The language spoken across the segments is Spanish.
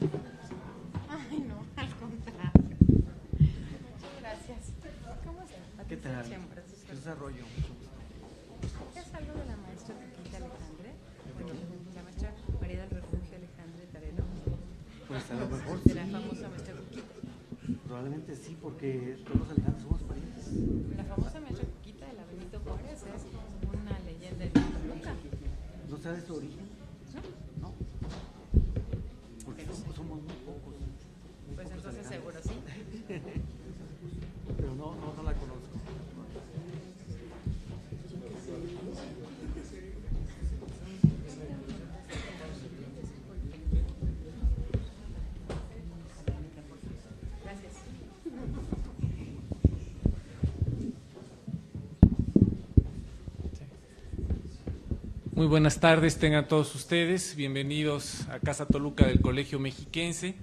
Ay, no, al contrario. Muchas gracias. ¿Cómo estás? ¿Qué tal? ¿Qué desarrollo? ¿Es algo de la maestra Cuquita Alejandre? Bueno, la maestra María del Refugio Alejandre Tareno. Pues a lo mejor De sí. la famosa maestra Cuquita. Probablemente sí, porque todos los Alejandros somos parientes. La famosa maestra Cuquita de la Benito Juárez es una leyenda de Toluca. ¿No sabes su origen? ¿No? No. Porque somos muy pocos. Pues entonces seguro sí. Pero no la conozco. Gracias. Muy buenas tardes, tengan todos ustedes. Bienvenidos a Casa Toluca del Colegio Mexiquense.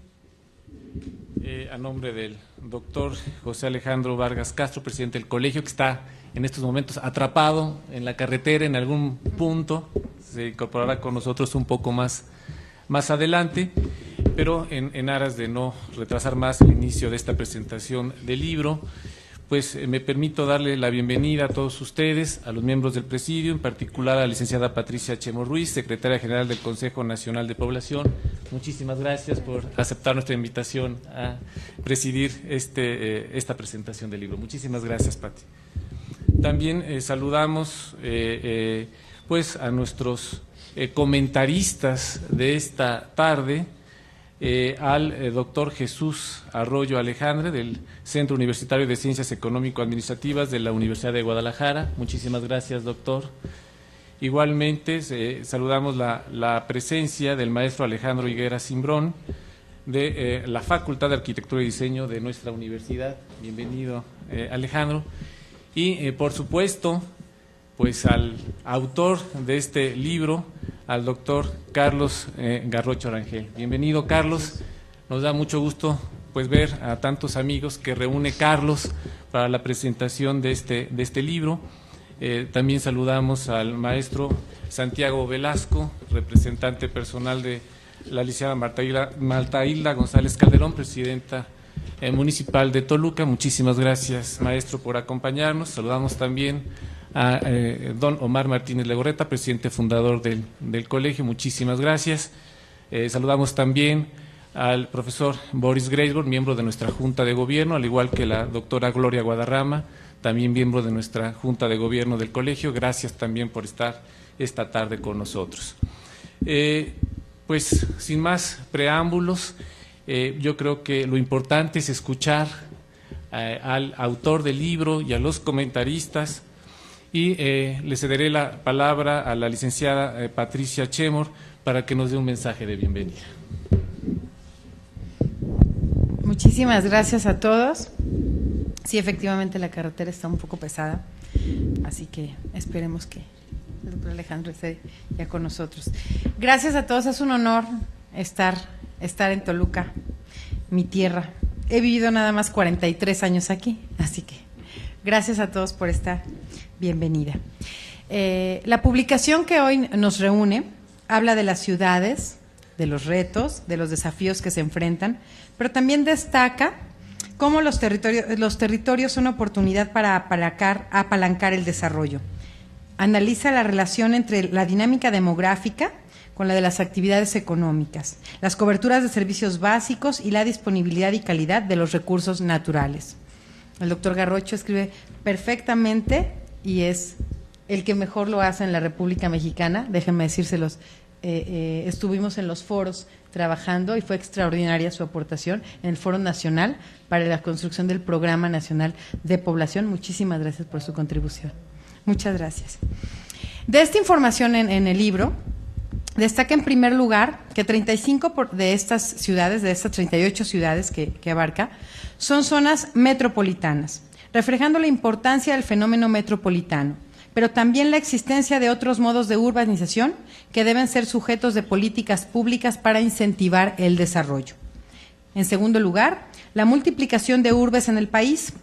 A nombre del doctor José Alejandro Vargas Castro, presidente del colegio, que está en estos momentos atrapado en la carretera en algún punto. Se incorporará con nosotros un poco más adelante, pero en aras de no retrasar más el inicio de esta presentación del libro, pues me permito darle la bienvenida a todos ustedes, a los miembros del presidio, en particular a la licenciada Patricia Chemo Ruiz, secretaria general del Consejo Nacional de Población. Muchísimas gracias por aceptar nuestra invitación a presidir esta presentación del libro. Muchísimas gracias, Pati. También saludamos pues a nuestros comentaristas de esta tarde, al doctor Jesús Arroyo Alejandre del Centro Universitario de Ciencias Económico-Administrativas de la Universidad de Guadalajara. Muchísimas gracias, doctor. Igualmente saludamos la presencia del maestro Alejandro Higuera Cimbrón de la Facultad de Arquitectura y Diseño de nuestra universidad. Bienvenido, Alejandro. Y por supuesto, pues al autor de este libro, al doctor Carlos Garrocho Rangel. Bienvenido, Carlos. Nos da mucho gusto pues ver a tantos amigos que reúne Carlos para la presentación de este libro. También saludamos al maestro Santiago Velasco, representante personal de la licenciada Marta Hilda González Calderón, presidenta municipal de Toluca. Muchísimas gracias, maestro, por acompañarnos. Saludamos también a don Omar Martínez Legorreta, presidente fundador del colegio. Muchísimas gracias. Saludamos también al profesor Boris Greisborn, miembro de nuestra Junta de Gobierno, al igual que la doctora Gloria Guadarrama, también miembro de nuestra Junta de Gobierno del colegio. Gracias también por estar esta tarde con nosotros. Pues sin más preámbulos, yo creo que lo importante es escuchar al autor del libro y a los comentaristas, y le cederé la palabra a la licenciada Patricia Chemo para que nos dé un mensaje de bienvenida. Muchísimas gracias a todos. Sí, efectivamente la carretera está un poco pesada, así que esperemos que el doctor Alejandro esté ya con nosotros. Gracias a todos, es un honor estar en Toluca, mi tierra. He vivido nada más 43 años aquí, así que gracias a todos por esta bienvenida. La publicación que hoy nos reúne habla de las ciudades, de los retos, de los desafíos que se enfrentan, pero también destaca cómo los territorios son oportunidad para apalancar el desarrollo. Analiza la relación entre la dinámica demográfica con la de las actividades económicas, las coberturas de servicios básicos y la disponibilidad y calidad de los recursos naturales. El doctor Garrocho escribe perfectamente y es el que mejor lo hace en la República Mexicana. Déjenme decírselos, estuvimos en los foros trabajando y fue extraordinaria su aportación en el Foro Nacional para la construcción del Programa Nacional de Población. Muchísimas gracias por su contribución. Muchas gracias. De esta información en el libro, destaca en primer lugar que 35 de estas ciudades, de estas 38 ciudades que abarca, son zonas metropolitanas, reflejando la importancia del fenómeno metropolitano, pero también la existencia de otros modos de urbanización que deben ser sujetos de políticas públicas para incentivar el desarrollo. En segundo lugar, la multiplicación de urbes en el país.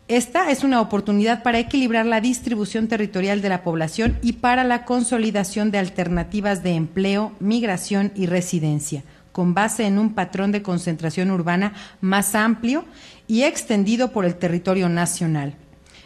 Esta es una oportunidad para equilibrar la distribución territorial de la población y para la consolidación de alternativas de empleo, migración y residencia, con base en un patrón de concentración urbana más amplio y extendido por el territorio nacional.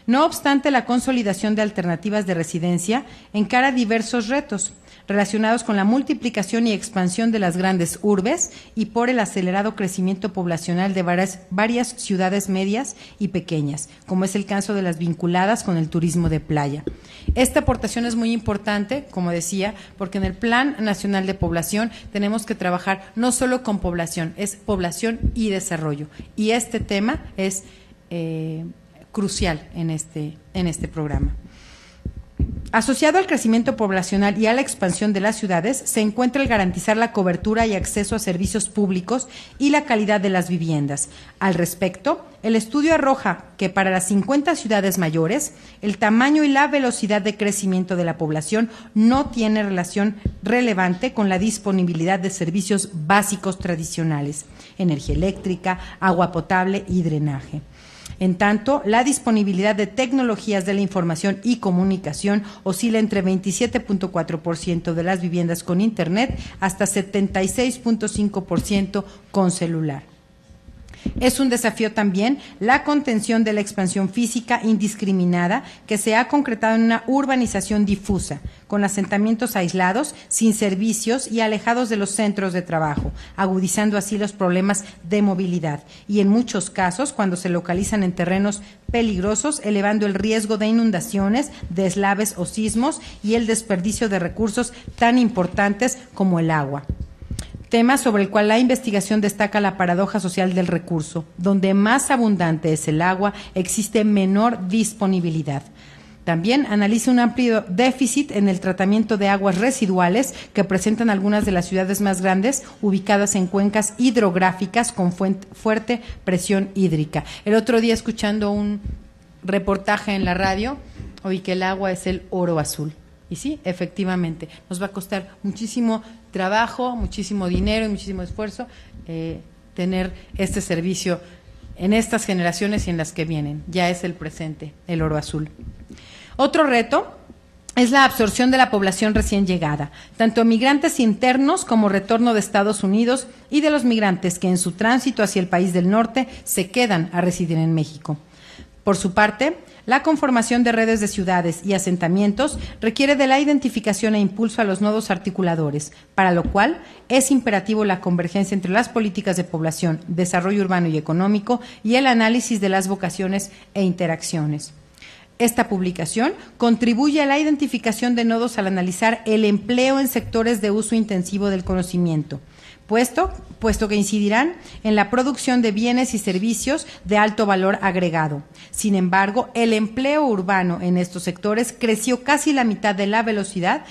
No obstante, la consolidación de alternativas de residencia encara diversos retos relacionados con la multiplicación y expansión de las grandes urbes y por el acelerado crecimiento poblacional de varias ciudades medias y pequeñas, como es el caso de las vinculadas con el turismo de playa. Esta aportación es muy importante, como decía, porque en el Plan Nacional de Población tenemos que trabajar no solo con población, es población y desarrollo. Y este tema es crucial en este programa. Asociado al crecimiento poblacional y a la expansión de las ciudades, se encuentra el garantizar la cobertura y acceso a servicios públicos y la calidad de las viviendas. Al respecto, el estudio arroja que para las 50 ciudades mayores, el tamaño y la velocidad de crecimiento de la población no tiene relación relevante con la disponibilidad de servicios básicos tradicionales, energía eléctrica, agua potable y drenaje. En tanto, la disponibilidad de tecnologías de la información y comunicación oscila entre 27.4% de las viviendas con Internet hasta 76.5% con celular. Es un desafío también la contención de la expansión física indiscriminada que se ha concretado en una urbanización difusa, con asentamientos aislados, sin servicios y alejados de los centros de trabajo, agudizando así los problemas de movilidad y en muchos casos, cuando se localizan en terrenos peligrosos, elevando el riesgo de inundaciones, deslaves o sismos y el desperdicio de recursos tan importantes como el agua. Tema sobre el cual la investigación destaca la paradoja social del recurso. Donde más abundante es el agua, existe menor disponibilidad. También analiza un amplio déficit en el tratamiento de aguas residuales que presentan algunas de las ciudades más grandes ubicadas en cuencas hidrográficas con fuerte presión hídrica. El otro día, escuchando un reportaje en la radio, oí que el agua es el oro azul. Y sí, efectivamente, nos va a costar muchísimo trabajo, muchísimo dinero y muchísimo esfuerzo tener este servicio en estas generaciones y en las que vienen. Ya es el presente, el oro azul. Otro reto es la absorción de la población recién llegada, tanto migrantes internos como retorno de Estados Unidos y de los migrantes que en su tránsito hacia el país del norte se quedan a residir en México. Por su parte, la conformación de redes de ciudades y asentamientos requiere de la identificación e impulso a los nodos articuladores, para lo cual es imperativo la convergencia entre las políticas de población, desarrollo urbano y económico y el análisis de las vocaciones e interacciones. Esta publicación contribuye a la identificación de nodos al analizar el empleo en sectores de uso intensivo del conocimiento, puesto que incidirán en la producción de bienes y servicios de alto valor agregado. Sin embargo, el empleo urbano en estos sectores creció casi a la mitad de la velocidad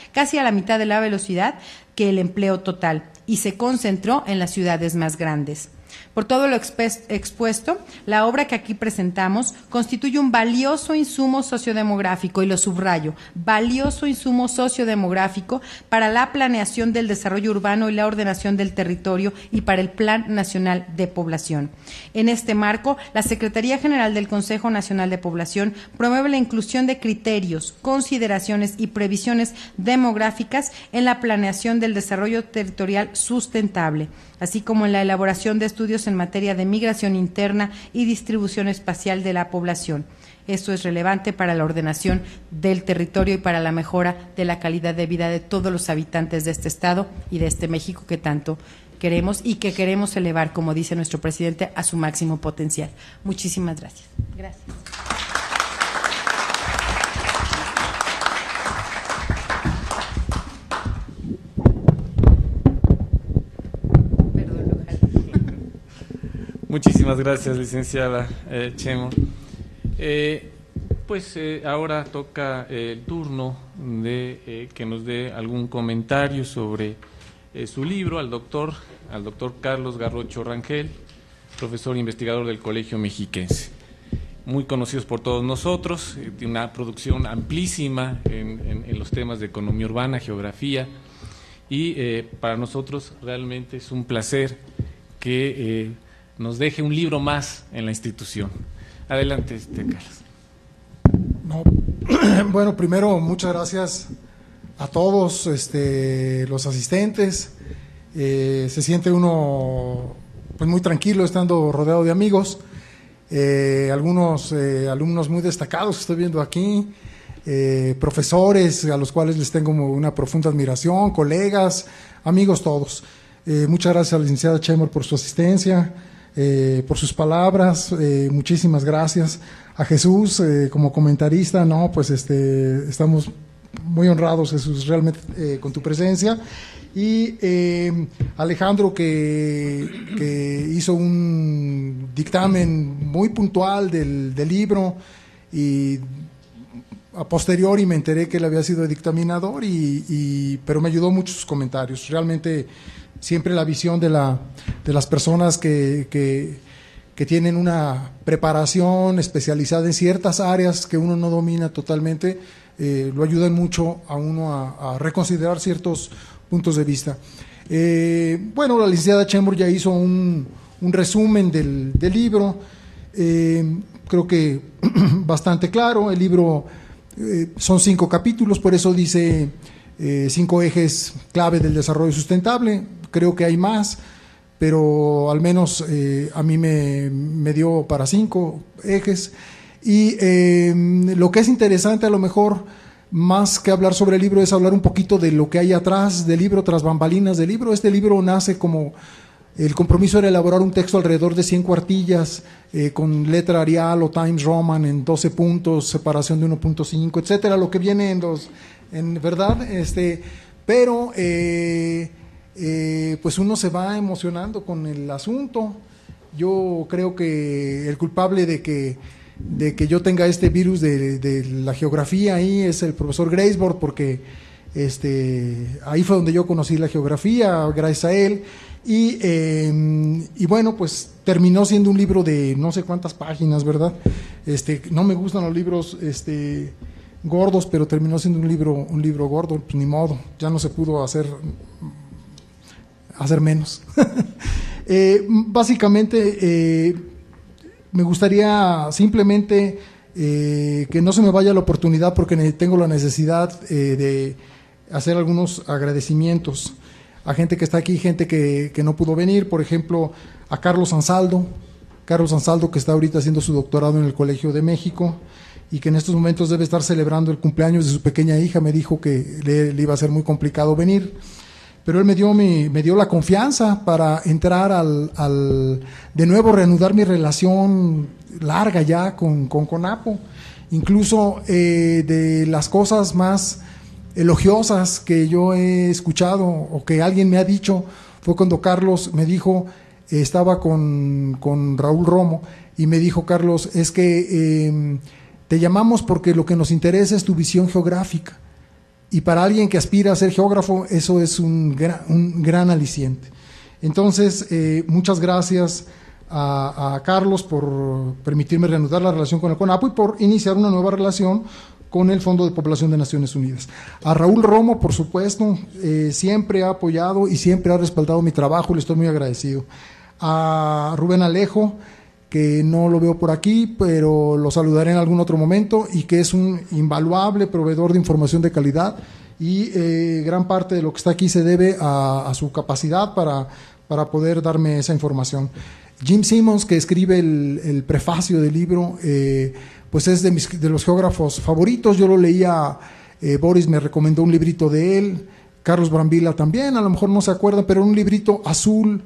que el empleo total y se concentró en las ciudades más grandes. Por todo lo expuesto, la obra que aquí presentamos constituye un valioso insumo sociodemográfico, y lo subrayo, valioso insumo sociodemográfico para la planeación del desarrollo urbano y la ordenación del territorio y para el Plan Nacional de Población. En este marco, la Secretaría General del Consejo Nacional de Población promueve la inclusión de criterios, consideraciones y previsiones demográficas en la planeación del desarrollo territorial sustentable, así como en la elaboración de estudios en materia de migración interna y distribución espacial de la población. Esto es relevante para la ordenación del territorio y para la mejora de la calidad de vida de todos los habitantes de este Estado y de este México que tanto queremos y que queremos elevar, como dice nuestro presidente, a su máximo potencial. Muchísimas gracias. Gracias. Muchísimas gracias, licenciada Chemo. Ahora toca el turno de que nos dé algún comentario sobre su libro al doctor Carlos Garrocho Rangel, profesor investigador del Colegio Mexiquense. Muy conocidos por todos nosotros, de una producción amplísima en los temas de economía urbana, geografía, y para nosotros realmente es un placer que nos deje un libro más en la institución. Adelante, Carlos. No, bueno, primero, muchas gracias a todos los asistentes Se siente uno pues muy tranquilo estando rodeado de amigos, algunos alumnos muy destacados que estoy viendo aquí, profesores a los cuales les tengo una profunda admiración, colegas, amigos todos. Muchas gracias a la licenciada Chemor por su asistencia, por sus palabras, muchísimas gracias a Jesús como comentarista, no, pues estamos muy honrados, Jesús, realmente con tu presencia, y Alejandro que hizo un dictamen muy puntual del libro, y a posteriori me enteré que él había sido dictaminador, pero me ayudó mucho sus comentarios. Realmente siempre la visión de las personas que tienen una preparación especializada en ciertas áreas que uno no domina totalmente, lo ayudan mucho a uno a reconsiderar ciertos puntos de vista. Bueno, la licenciada Chemor ya hizo un resumen del libro, creo que bastante claro. El libro son 5 capítulos, por eso dice 5 ejes clave del desarrollo sustentable. Creo que hay más, pero al menos a mí me dio para 5 ejes. Y lo que es interesante, a lo mejor, más que hablar sobre el libro, es hablar un poquito de lo que hay atrás del libro, tras bambalinas del libro. Este libro nace como el compromiso era elaborar un texto alrededor de 100 cuartillas, con letra Arial o Times Roman en 12 puntos, separación de 1.5, etcétera, lo que viene en verdad, pero pues uno se va emocionando con el asunto. Yo creo que el culpable de que yo tenga este virus de la geografía ahí es el profesor Graysbord, porque ahí fue donde yo conocí la geografía, gracias a él. Y bueno, pues terminó siendo un libro de no sé cuántas páginas, ¿verdad? No me gustan los libros gordos, pero terminó siendo un libro gordo, pues ni modo, ya no se pudo hacer menos. Básicamente, me gustaría simplemente que no se me vaya la oportunidad, porque tengo la necesidad de hacer algunos agradecimientos a gente que está aquí, gente que no pudo venir. Por ejemplo, a Carlos Ansaldo, que está ahorita haciendo su doctorado en el Colegio de México y que en estos momentos debe estar celebrando el cumpleaños de su pequeña hija. Me dijo que le iba a ser muy complicado venir, pero él me dio la confianza para entrar de nuevo reanudar mi relación larga ya con CONAPO. Incluso de las cosas más elogiosas que yo he escuchado o que alguien me ha dicho fue cuando Carlos me dijo, estaba con Raúl Romo, y me dijo: Carlos, es que te llamamos porque lo que nos interesa es tu visión geográfica, y para alguien que aspira a ser geógrafo eso es un gran aliciente. Entonces, muchas gracias a Carlos por permitirme reanudar la relación con el CONAPO y por iniciar una nueva relación con el Fondo de Población de Naciones Unidas. A Raúl Romo, por supuesto, siempre ha apoyado y siempre ha respaldado mi trabajo, le estoy muy agradecido. A Rubén Alejo, que no lo veo por aquí, pero lo saludaré en algún otro momento, y que es un invaluable proveedor de información de calidad, y gran parte de lo que está aquí se debe a su capacidad para poder darme esa información. Jim Simmons, que escribe el prefacio del libro, pues es de los geógrafos favoritos. Yo lo leía, Boris me recomendó un librito de él, Carlos Brambila también, a lo mejor no se acuerdan, pero un librito azul,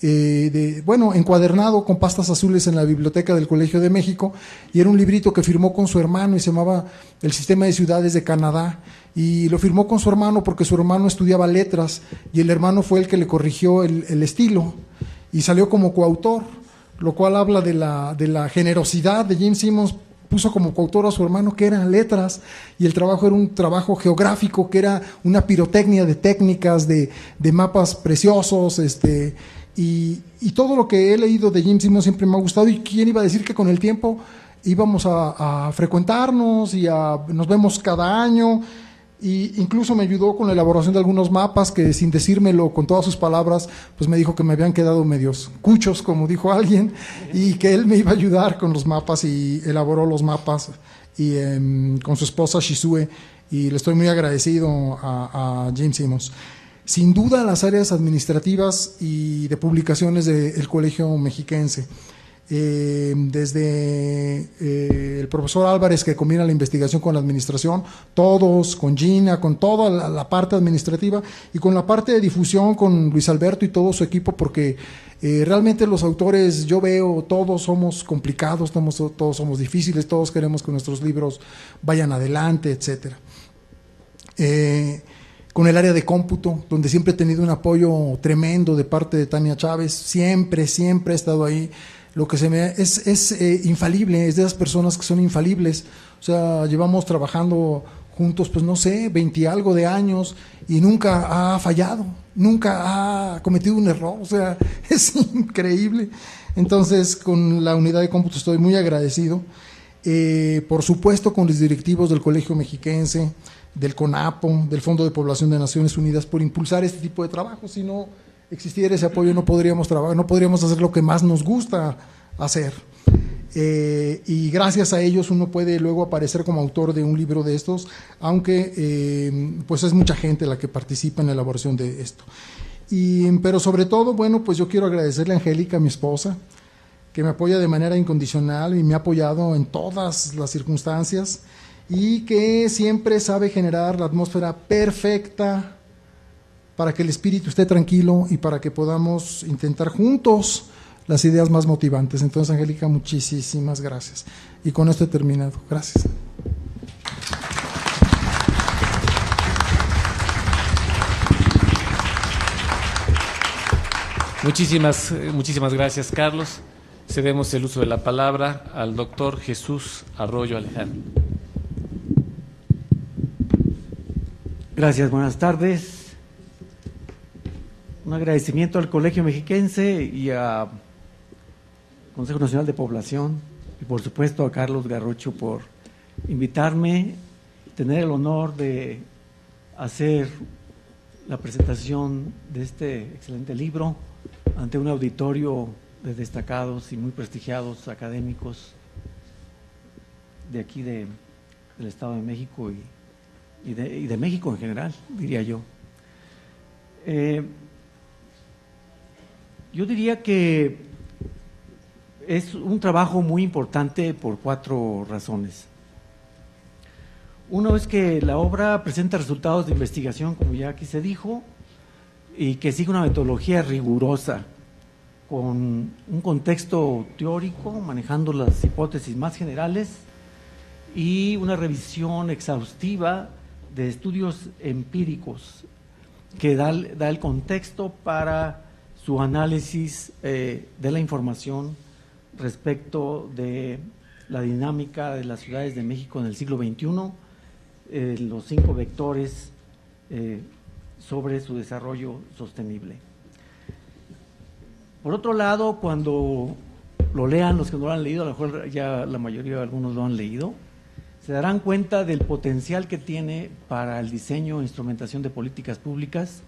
encuadernado con pastas azules en la biblioteca del Colegio de México, y era un librito que firmó con su hermano y se llamaba El Sistema de Ciudades de Canadá, y lo firmó con su hermano porque su hermano estudiaba letras y el hermano fue el que le corrigió el estilo y salió como coautor, lo cual habla de la generosidad de Jim Simmons. Puso como coautor a su hermano, que eran letras, y el trabajo era un trabajo geográfico, que era una pirotecnia de técnicas, de mapas preciosos, y todo lo que he leído de Jim Simmons siempre me ha gustado. Y quién iba a decir que con el tiempo íbamos a frecuentarnos y nos vemos cada año, y incluso me ayudó con la elaboración de algunos mapas que, sin decírmelo con todas sus palabras, pues me dijo que me habían quedado medios cuchos, como dijo alguien, y que él me iba a ayudar con los mapas, y elaboró los mapas y con su esposa Shizue, y le estoy muy agradecido a Jim Simmons. sin duda las áreas administrativas y de publicaciones del Colegio Mexiquense. Desde el profesor Álvarez, que combina la investigación con la administración, todos, con Gina, con toda la parte administrativa, y con la parte de difusión con Luis Alberto y todo su equipo, porque realmente los autores, yo veo, todos somos complicados, todos somos difíciles, todos queremos que nuestros libros vayan adelante, etcétera. Con el área de cómputo, donde siempre he tenido un apoyo tremendo de parte de Tania Chávez, siempre ha estado ahí. Lo que se me es infalible, es de esas personas que son infalibles. O sea, llevamos trabajando juntos, pues no sé, 20 y algo de años, y nunca ha fallado, nunca ha cometido un error. O sea, es increíble. Entonces, con la unidad de cómputo estoy muy agradecido. Por supuesto, con los directivos del Colegio Mexiquense, del CONAPO, del Fondo de Población de Naciones Unidas, por impulsar este tipo de trabajo. Si no existiera ese apoyo, no podríamos trabajar, no podríamos hacer lo que más nos gusta hacer. Y gracias a ellos uno puede luego aparecer como autor de un libro de estos, aunque pues es mucha gente la que participa en la elaboración de esto. Pero sobre todo, bueno, pues yo quiero agradecerle a Angélica, mi esposa, que me apoya de manera incondicional y me ha apoyado en todas las circunstancias, y que siempre sabe generar la atmósfera perfecta para que el espíritu esté tranquilo y para que podamos intentar juntos las ideas más motivantes. Entonces, Angélica, muchísimas gracias. Y con esto he terminado. Gracias. Muchísimas gracias, Carlos. Cedemos el uso de la palabra al doctor Jesús Arroyo Alejandro. Gracias, buenas tardes. Un agradecimiento al Colegio Mexiquense y al Consejo Nacional de Población, y por supuesto a Carlos Garrocho por invitarme, tener el honor de hacer la presentación de este excelente libro ante un auditorio de destacados y muy prestigiados académicos de aquí del Estado de México y de México en general, diría yo. Yo diría que es un trabajo muy importante por 4 razones. Uno es que la obra presenta resultados de investigación, como ya aquí se dijo, y que sigue una metodología rigurosa, con un contexto teórico, manejando las hipótesis más generales, y una revisión exhaustiva de estudios empíricos que da el contexto para su análisis de la información respecto de la dinámica de las ciudades de México en el siglo XXI, los 5 vectores sobre su desarrollo sostenible. Por otro lado, cuando lo lean, los que no lo han leído, a lo mejor ya la mayoría de algunos lo han leído, se darán cuenta del potencial que tiene para el diseño e instrumentación de políticas públicas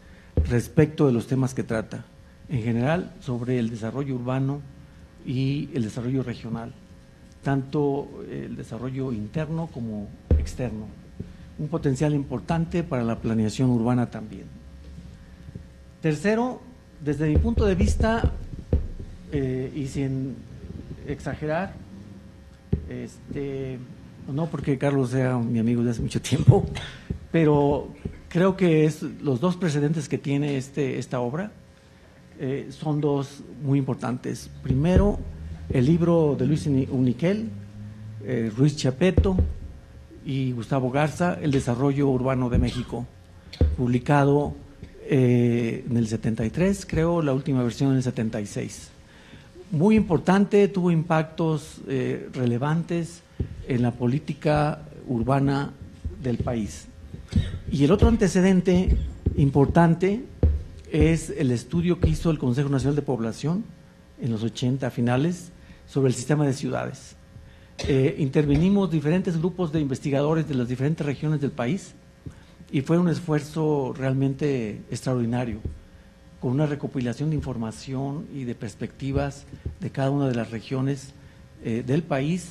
respecto de los temas que trata, en general sobre el desarrollo urbano y el desarrollo regional, tanto el desarrollo interno como externo. Un potencial importante para la planeación urbana también. Tercero, desde mi punto de vista, y sin exagerar, no porque Carlos sea mi amigo de hace mucho tiempo, pero creo que los 2 precedentes que tiene esta obra son 2 muy importantes. Primero, el libro de Luis Uniquel, Ruiz Chiapeto y Gustavo Garza, El desarrollo urbano de México, publicado en el 73, creo, la última versión en el 76. Muy importante, tuvo impactos relevantes en la política urbana del país. Y el otro antecedente importante es el estudio que hizo el Consejo Nacional de Población en los 80 finales sobre el sistema de ciudades. Intervenimos diferentes grupos de investigadores de las diferentes regiones del país y fue un esfuerzo realmente extraordinario, con una recopilación de información y de perspectivas de cada una de las regiones del país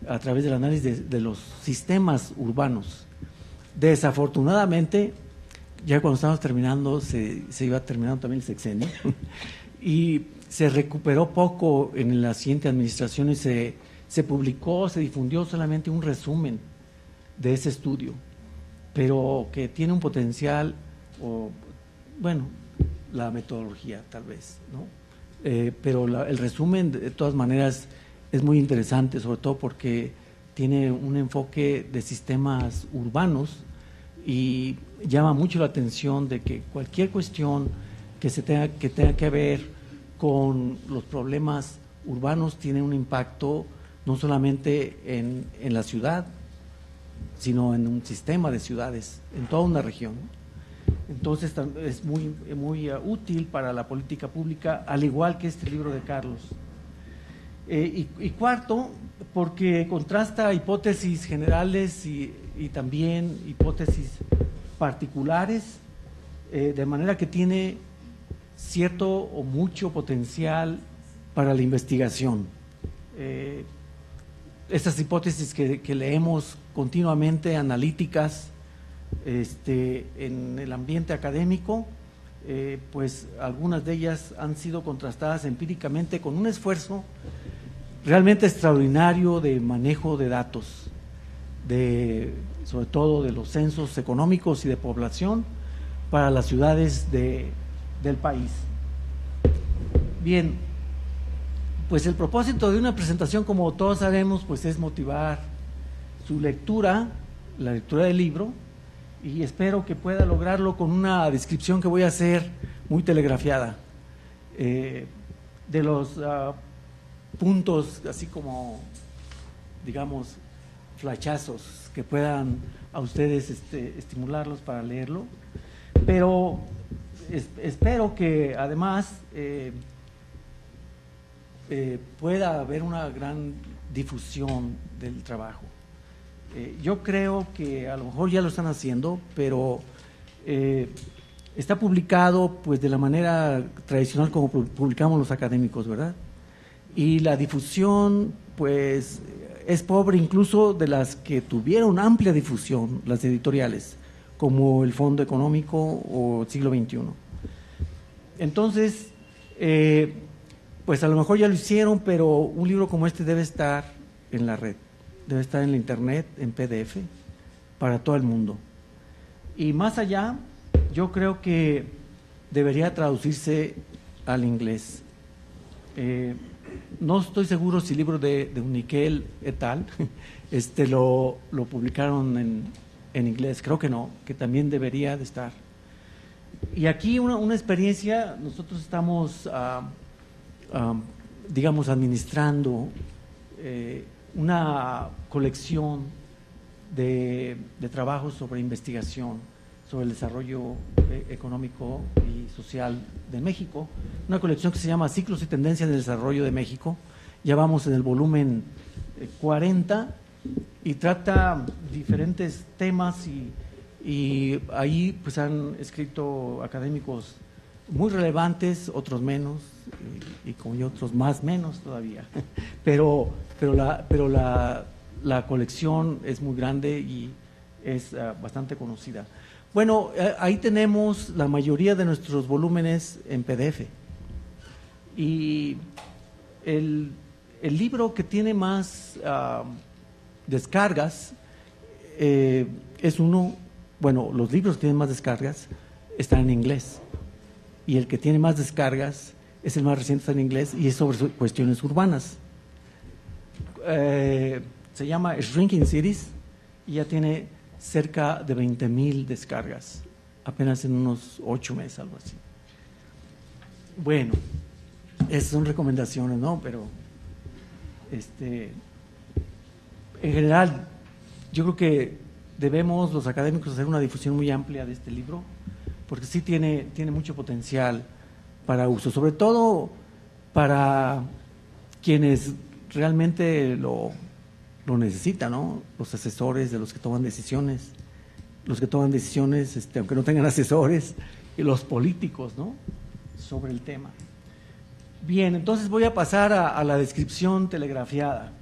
a través del análisis de los sistemas urbanos. Desafortunadamente, ya cuando estábamos terminando, se iba terminando también el sexenio, y se recuperó poco en la siguiente administración y se publicó, se difundió solamente un resumen de ese estudio, pero que tiene un potencial, o bueno, la metodología tal vez, ¿no? Pero el resumen de todas maneras es muy interesante, sobre todo porque tiene un enfoque de sistemas urbanos y llama mucho la atención de que cualquier cuestión que tenga que ver con los problemas urbanos tiene un impacto no solamente en la ciudad, sino en un sistema de ciudades, en toda una región. Entonces es muy útil para la política pública, al igual que este libro de Carlos. Y cuarto, porque contrasta hipótesis generales y también hipótesis particulares, de manera que tiene cierto o mucho potencial para la investigación. Estas hipótesis que leemos continuamente, analíticas, en el ambiente académico, pues algunas de ellas han sido contrastadas empíricamente con un esfuerzo realmente extraordinario de manejo de datos, sobre todo de los censos económicos y de población para las ciudades del país. Bien, pues el propósito de una presentación, como todos sabemos, pues es motivar su lectura, la lectura del libro, y espero que pueda lograrlo con una descripción que voy a hacer muy telegrafiada de los puntos, así como, digamos, flachazos que puedan a ustedes estimularlos para leerlo, pero espero que además pueda haber una gran difusión del trabajo. Yo creo que a lo mejor ya lo están haciendo, pero está publicado pues de la manera tradicional como publicamos los académicos, ¿verdad? Y la difusión pues es pobre incluso de las que tuvieron amplia difusión, las editoriales, como el Fondo Económico o Siglo XXI. Entonces, pues a lo mejor ya lo hicieron, pero un libro como este debe estar en la red, debe estar en la internet, en PDF, para todo el mundo. Y más allá, yo creo que debería traducirse al inglés. No estoy seguro si el libro de Uniquel et al. Lo publicaron en inglés, creo que no, que también debería de estar. Y aquí una experiencia, nosotros estamos, digamos, administrando una colección de trabajos sobre investigación, sobre el desarrollo económico y social de México, una colección que se llama Ciclos y Tendencias del Desarrollo de México. Ya vamos en el volumen 40 y trata diferentes temas y ahí pues han escrito académicos muy relevantes, otros menos y como yo otros más menos todavía, pero la colección es muy grande y es bastante conocida. Bueno, ahí tenemos la mayoría de nuestros volúmenes en PDF y el libro que tiene más descargas es uno, bueno, los libros que tienen más descargas están en inglés y el que tiene más descargas es el más reciente, está en inglés y es sobre cuestiones urbanas. Se llama Shrinking Cities y ya tiene cerca de 20,000 descargas, apenas en unos 8 meses, algo así. Bueno, esas son recomendaciones, ¿no? Pero en general, yo creo que debemos los académicos hacer una difusión muy amplia de este libro, porque sí tiene mucho potencial para uso, sobre todo para quienes realmente lo necesitan, ¿no? Los asesores de los que toman decisiones, aunque no tengan asesores, y los políticos, ¿no? Sobre el tema. Bien, entonces voy a pasar a la descripción telegrafiada.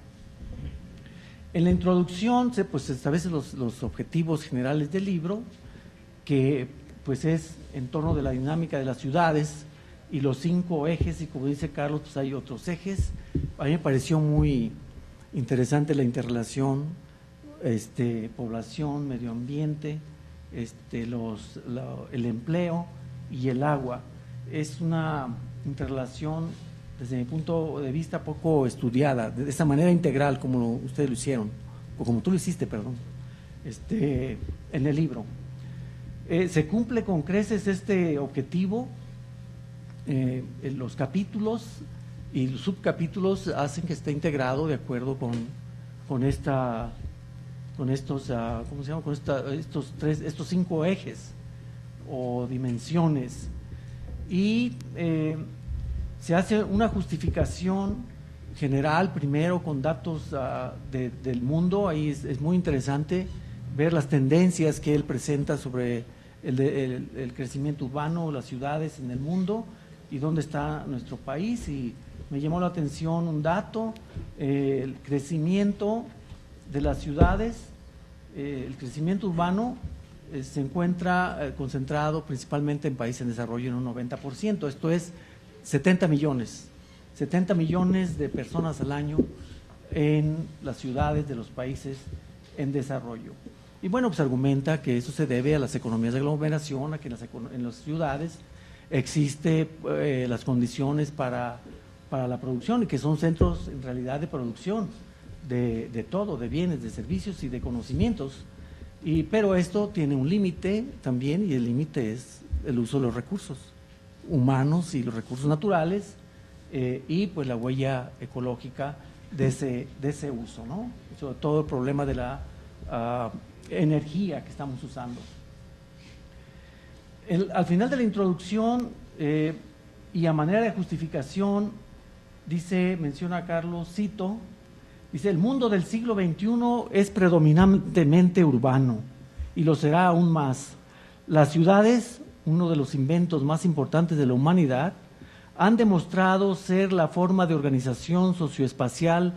En la introducción pues se establecen los objetivos generales del libro, que pues es en torno de la dinámica de las ciudades y los 5 ejes, y como dice Carlos, pues hay otros ejes. A mí me pareció muy interesante la interrelación, población, medio ambiente, el empleo y el agua. Es una interrelación, desde mi punto de vista, poco estudiada, de esa manera integral como ustedes lo hicieron, o como tú lo hiciste, perdón, en el libro. Se cumple con creces este objetivo. Los capítulos y los subcapítulos hacen que esté integrado de acuerdo con estos, ¿cómo se llama? Con estos 5 ejes o dimensiones, y se hace una justificación general primero con datos del mundo. Ahí es muy interesante ver las tendencias que él presenta sobre el crecimiento urbano, las ciudades en el mundo y dónde está nuestro país. Y me llamó la atención un dato: el crecimiento de las ciudades, el crecimiento urbano se encuentra concentrado principalmente en países en desarrollo en un 90%, esto es 70 millones de personas al año en las ciudades de los países en desarrollo. Y bueno, pues argumenta que eso se debe a las economías de aglomeración, a que en las ciudades existe las condiciones para la producción, y que son centros en realidad de producción de todo, de bienes, de servicios y de conocimientos. Pero esto tiene un límite también, y el límite es el uso de los recursos humanos y los recursos naturales, y pues la huella ecológica de ese uso, ¿no? Sobre todo el problema de la energía que estamos usando. Al final de la introducción, y a manera de justificación, menciona Carlos, cito, dice: el mundo del siglo XXI es predominantemente urbano y lo será aún más. Las ciudades, uno de los inventos más importantes de la humanidad, han demostrado ser la forma de organización socioespacial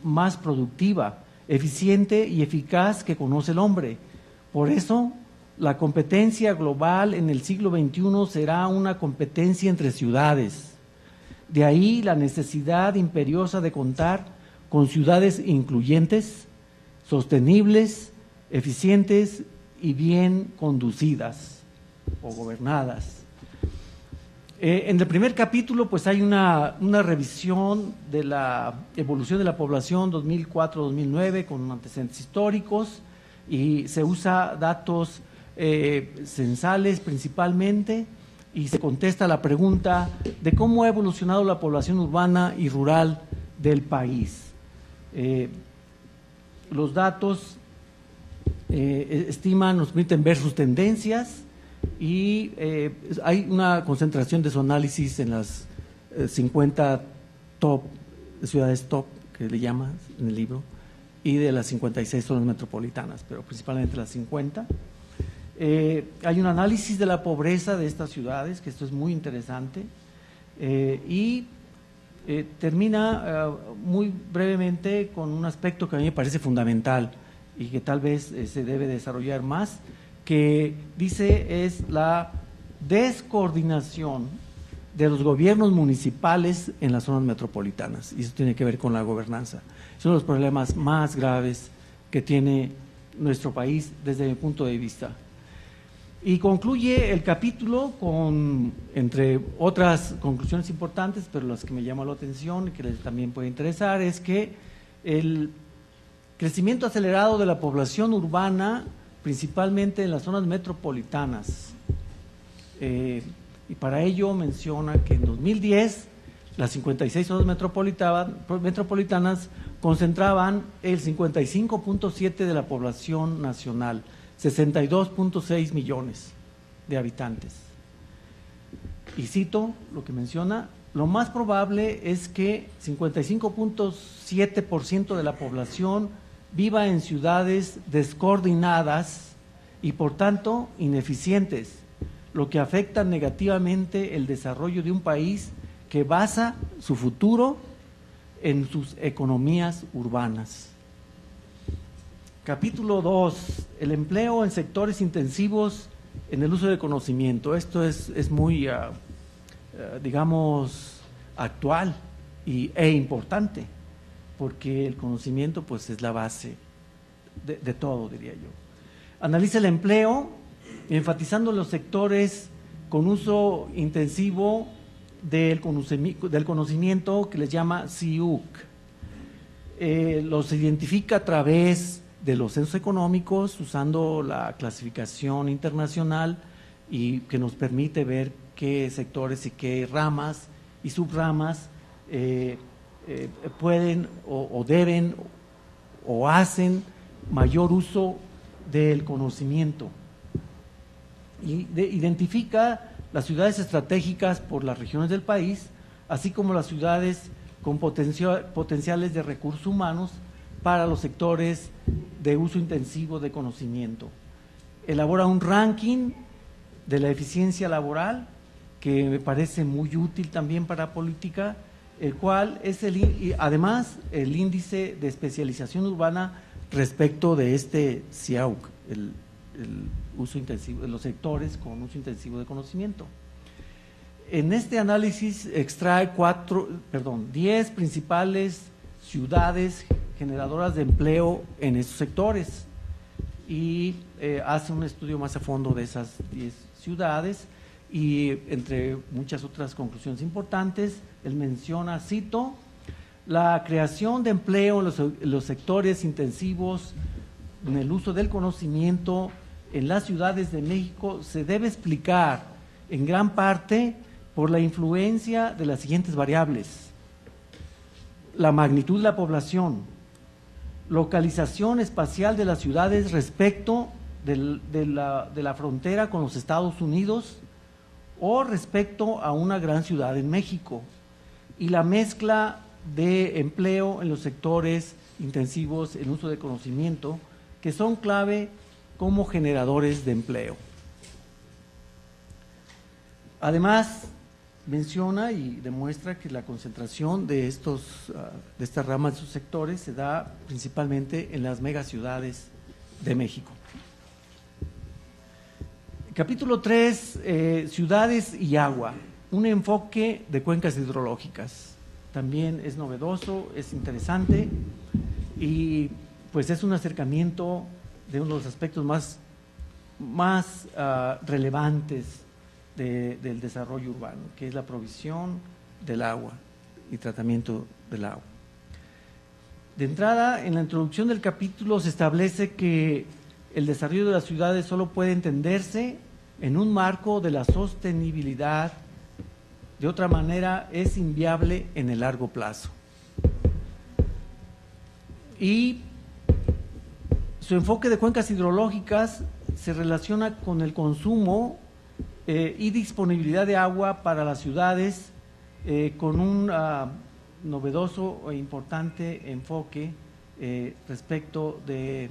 más productiva, eficiente y eficaz que conoce el hombre. Por eso, la competencia global en el siglo XXI será una competencia entre ciudades. De ahí la necesidad imperiosa de contar con ciudades incluyentes, sostenibles, eficientes y bien conducidas o gobernadas. En el primer capítulo pues hay una revisión de la evolución de la población 2004-2009 con antecedentes históricos, y se usa datos censales principalmente, y se contesta la pregunta de cómo ha evolucionado la población urbana y rural del país. Los datos nos permiten ver sus tendencias, y hay una concentración de su análisis en las 50 ciudades top, que le llaman en el libro, y de las 56 zonas metropolitanas, pero principalmente las 50. Hay un análisis de la pobreza de estas ciudades, que esto es muy interesante, y termina muy brevemente con un aspecto que a mí me parece fundamental y que tal vez se debe desarrollar más, que dice es la descoordinación de los gobiernos municipales en las zonas metropolitanas, y eso tiene que ver con la gobernanza. Son los problemas más graves que tiene nuestro país desde mi punto de vista. Y concluye el capítulo con, entre otras conclusiones importantes, pero las que me llaman la atención y que les también puede interesar, es que el crecimiento acelerado de la población urbana, principalmente en las zonas metropolitanas, y para ello menciona que en 2010 las 56 zonas metropolitanas concentraban el 55.7% de la población nacional, 62.6 millones de habitantes. Y cito lo que menciona: lo más probable es que 55.7% de la población viva en ciudades descoordinadas y por tanto ineficientes, lo que afecta negativamente el desarrollo de un país que basa su futuro en sus economías urbanas. Capítulo 2. El empleo en sectores intensivos en el uso del conocimiento. Esto es muy, digamos, actual e importante, porque el conocimiento pues es la base de todo, diría yo. Analiza el empleo, enfatizando los sectores con uso intensivo del conocimiento, que les llama CIUC. Los identifica a través de los censos económicos, usando la clasificación internacional, y que nos permite ver qué sectores y qué ramas y subramas pueden o deben o hacen mayor uso del conocimiento. Y identifica las ciudades estratégicas por las regiones del país, así como las ciudades con potenciales de recursos humanos para los sectores de uso intensivo de conocimiento. Elabora un ranking de la eficiencia laboral, que me parece muy útil también para política, el cual es además el índice de especialización urbana respecto de este CIAUC, el uso intensivo de los sectores con uso intensivo de conocimiento. En este análisis extrae 10 principales ciudades generadoras de empleo en esos sectores, y hace un estudio más a fondo de esas 10 ciudades, y entre muchas otras conclusiones importantes, él menciona, cito: la creación de empleo en los sectores intensivos en el uso del conocimiento en las ciudades de México se debe explicar en gran parte por la influencia de las siguientes variables: la magnitud de la población, localización espacial de las ciudades respecto de la frontera con los Estados Unidos o respecto a una gran ciudad en México, y la mezcla de empleo en los sectores intensivos en uso de conocimiento, que son clave como generadores de empleo. Además, menciona y demuestra que la concentración de estas ramas de sus sectores se da principalmente en las megaciudades de México. Capítulo 3, ciudades y agua, un enfoque de cuencas hidrológicas. También es novedoso, es interesante, y pues es un acercamiento de uno de los aspectos más relevantes del desarrollo urbano, que es la provisión del agua y tratamiento del agua. De entrada, en la introducción del capítulo se establece que el desarrollo de las ciudades solo puede entenderse en un marco de la sostenibilidad. De otra manera, es inviable en el largo plazo. Y su enfoque de cuencas hidrológicas se relaciona con el consumo y disponibilidad de agua para las ciudades, con un novedoso e importante enfoque respecto de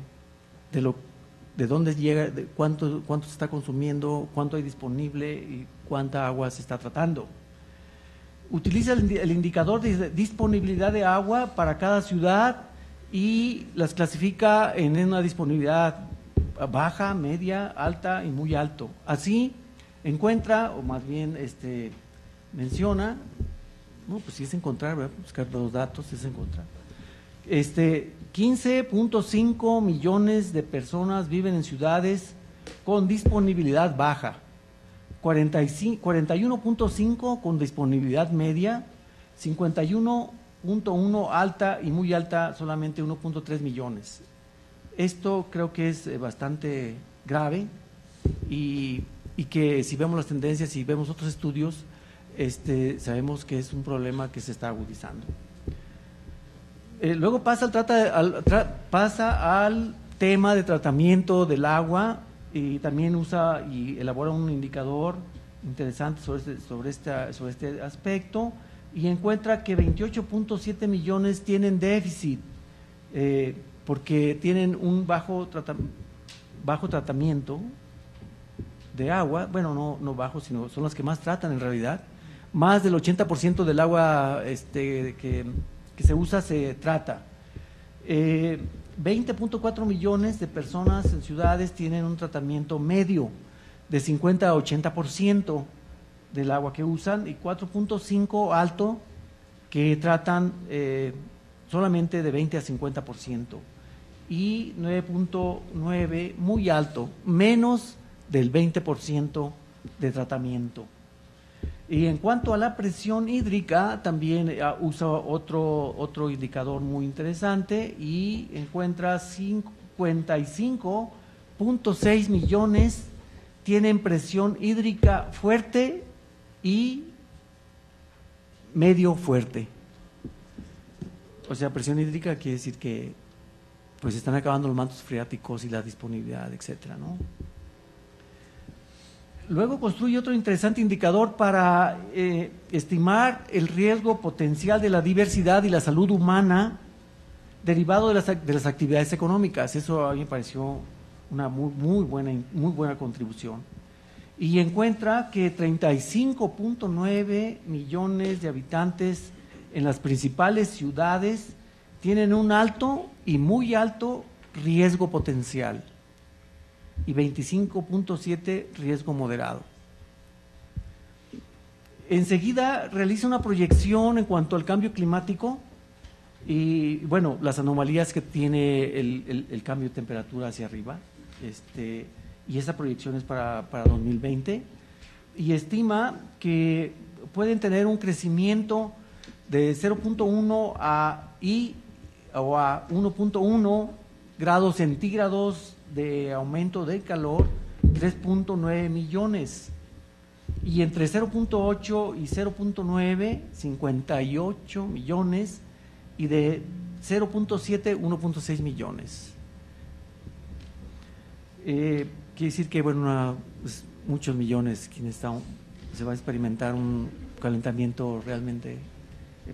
dónde llega, de cuánto se está consumiendo, cuánto hay disponible y cuánta agua se está tratando. Utiliza el indicador de disponibilidad de agua para cada ciudad y las clasifica en una disponibilidad baja, media, alta y muy alto. Así encuentra, o más bien menciona, pues sí es encontrar, ¿verdad? Buscar los datos es encontrar. 15.5 millones de personas viven en ciudades con disponibilidad baja, 41.5 con disponibilidad media, 51.1 alta y muy alta, solamente 1.3 millones. Esto creo que es bastante grave, y que si vemos las tendencias y vemos otros estudios, sabemos que es un problema que se está agudizando. Luego pasa al tema de tratamiento del agua, y también usa y elabora un indicador interesante sobre este aspecto, y encuentra que 28.7 millones tienen déficit porque tienen un bajo tratamiento de agua. Bueno, no bajo, sino son las que más tratan en realidad. Más del 80% del agua que se usa se trata. 20.4 millones de personas en ciudades tienen un tratamiento medio, de 50 a 80% del agua que usan, y 4.5 alto, que tratan solamente de 20 a 50%, y 9.9 muy alto, menos del 20% de tratamiento. Y en cuanto a la presión hídrica, también usa otro indicador muy interesante, y encuentra 55.6 millones tienen presión hídrica fuerte y medio fuerte. O sea, presión hídrica quiere decir que pues están acabando los mantos freáticos y la disponibilidad, etcétera, ¿no? Luego construye otro interesante indicador para estimar el riesgo potencial de la diversidad y la salud humana derivado de las actividades económicas. Eso a mí me pareció una muy buena contribución. Y encuentra que 35.9 millones de habitantes en las principales ciudades tienen un alto y muy alto riesgo potencial, y 25.7 riesgo moderado. Enseguida realiza una proyección en cuanto al cambio climático y, bueno, las anomalías que tiene el cambio de temperatura hacia arriba, y esa proyección es para 2020, y estima que pueden tener un crecimiento de 0.1 a 1.1 grados centígrados de aumento del calor, 3.9 millones, y entre 0.8 y 0.9, 58 millones, y de 0.7, 1.6 millones. Quiere decir que, bueno, pues, muchos millones quienes se va a experimentar un calentamiento realmente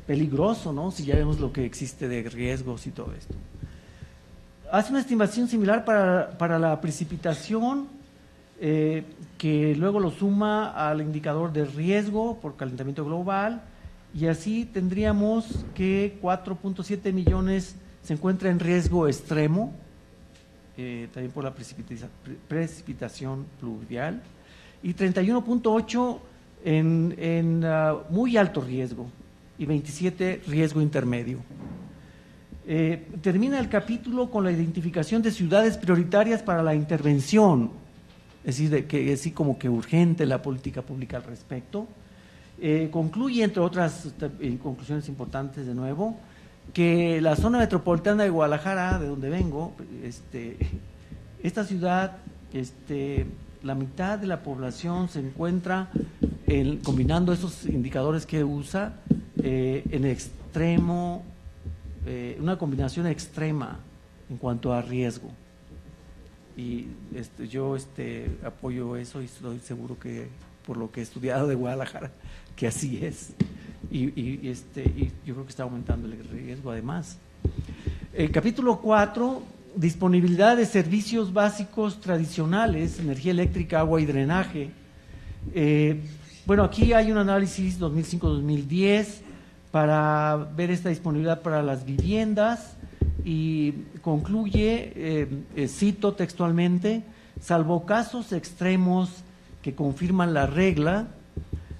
peligroso, ¿no? Si ya vemos lo que existe de riesgos y todo esto. Hace una estimación similar para la precipitación, que luego lo suma al indicador de riesgo por calentamiento global, y así tendríamos que 4.7 millones se encuentra en riesgo extremo, también por la precipitación pluvial, y 31.8 en muy alto riesgo, y 27 riesgo intermedio. Termina el capítulo con la identificación de ciudades prioritarias para la intervención, es decir, que es así como que urgente la política pública al respecto. Concluye, entre otras conclusiones importantes, de nuevo, que la zona metropolitana de Guadalajara, de donde vengo, esta ciudad, la mitad de la población se encuentra, combinando esos indicadores que usa, en extremo, una combinación extrema en cuanto a riesgo. Y yo apoyo eso, y estoy seguro que por lo que he estudiado de Guadalajara, que así es. Y yo creo que está aumentando el riesgo además. Capítulo 4, disponibilidad de servicios básicos tradicionales, energía eléctrica, agua y drenaje. Bueno, aquí hay un análisis 2005-2010 para ver esta disponibilidad para las viviendas, y concluye, cito textualmente: salvo casos extremos que confirman la regla,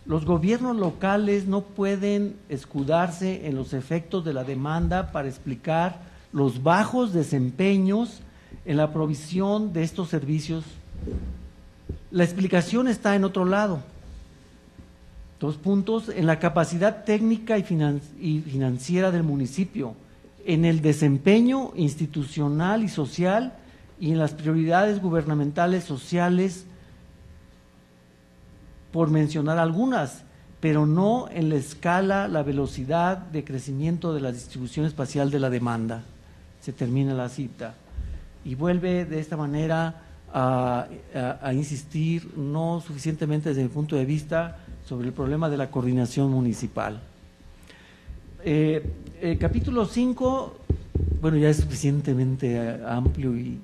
los gobiernos locales no pueden escudarse en los efectos de la demanda para explicar los bajos desempeños en la provisión de estos servicios. La explicación está en otro lado. 2 puntos: en la capacidad técnica y financiera del municipio, en el desempeño institucional y social, y en las prioridades gubernamentales sociales, por mencionar algunas, pero no en la escala, la velocidad de crecimiento de la distribución espacial de la demanda. Se termina la cita. Y vuelve de esta manera a insistir, no suficientemente desde mi punto de vista, sobre el problema de la coordinación municipal. Capítulo 5, bueno, ya es suficientemente amplio y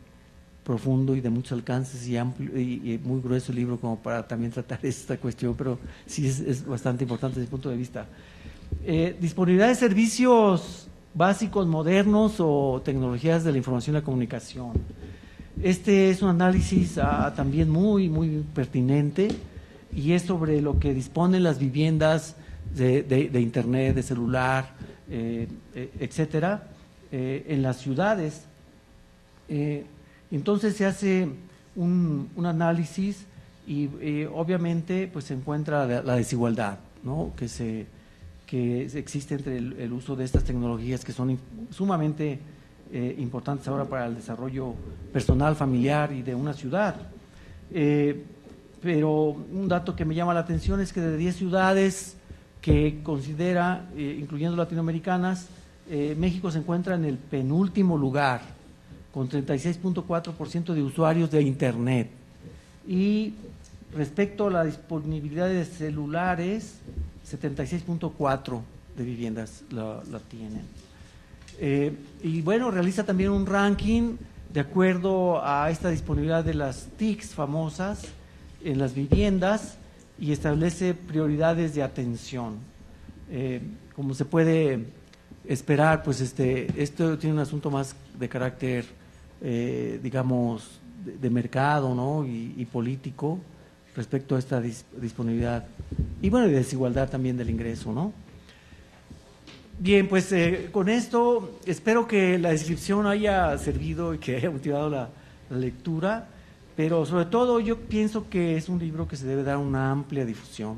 profundo y de muchos alcances, y amplio y muy grueso el libro como para también tratar esta cuestión, pero sí es bastante importante desde mi punto de vista. Disponibilidad de servicios básicos modernos o tecnologías de la información y la comunicación. Este es un análisis también muy pertinente y es sobre lo que disponen las viviendas de internet, de celular, etcétera, en las ciudades. Entonces se hace un análisis y obviamente pues se encuentra la desigualdad, ¿no?, que existe entre el uso de estas tecnologías que son sumamente importantes ahora para el desarrollo personal, familiar y de una ciudad. Pero un dato que me llama la atención es que de 10 ciudades que considera, incluyendo latinoamericanas, México se encuentra en el penúltimo lugar, con 36.4% de usuarios de Internet. Y respecto a la disponibilidad de celulares, 76.4% de viviendas la tienen. Y bueno, realiza también un ranking de acuerdo a esta disponibilidad de las TICs famosas en las viviendas y establece prioridades de atención. Como se puede esperar, pues esto tiene un asunto más de carácter, digamos, de mercado, ¿no?, y político respecto a esta disponibilidad y bueno, de desigualdad también del ingreso, ¿no? Bien, pues con esto espero que la descripción haya servido y que haya motivado la lectura, pero sobre todo yo pienso que es un libro que se debe dar una amplia difusión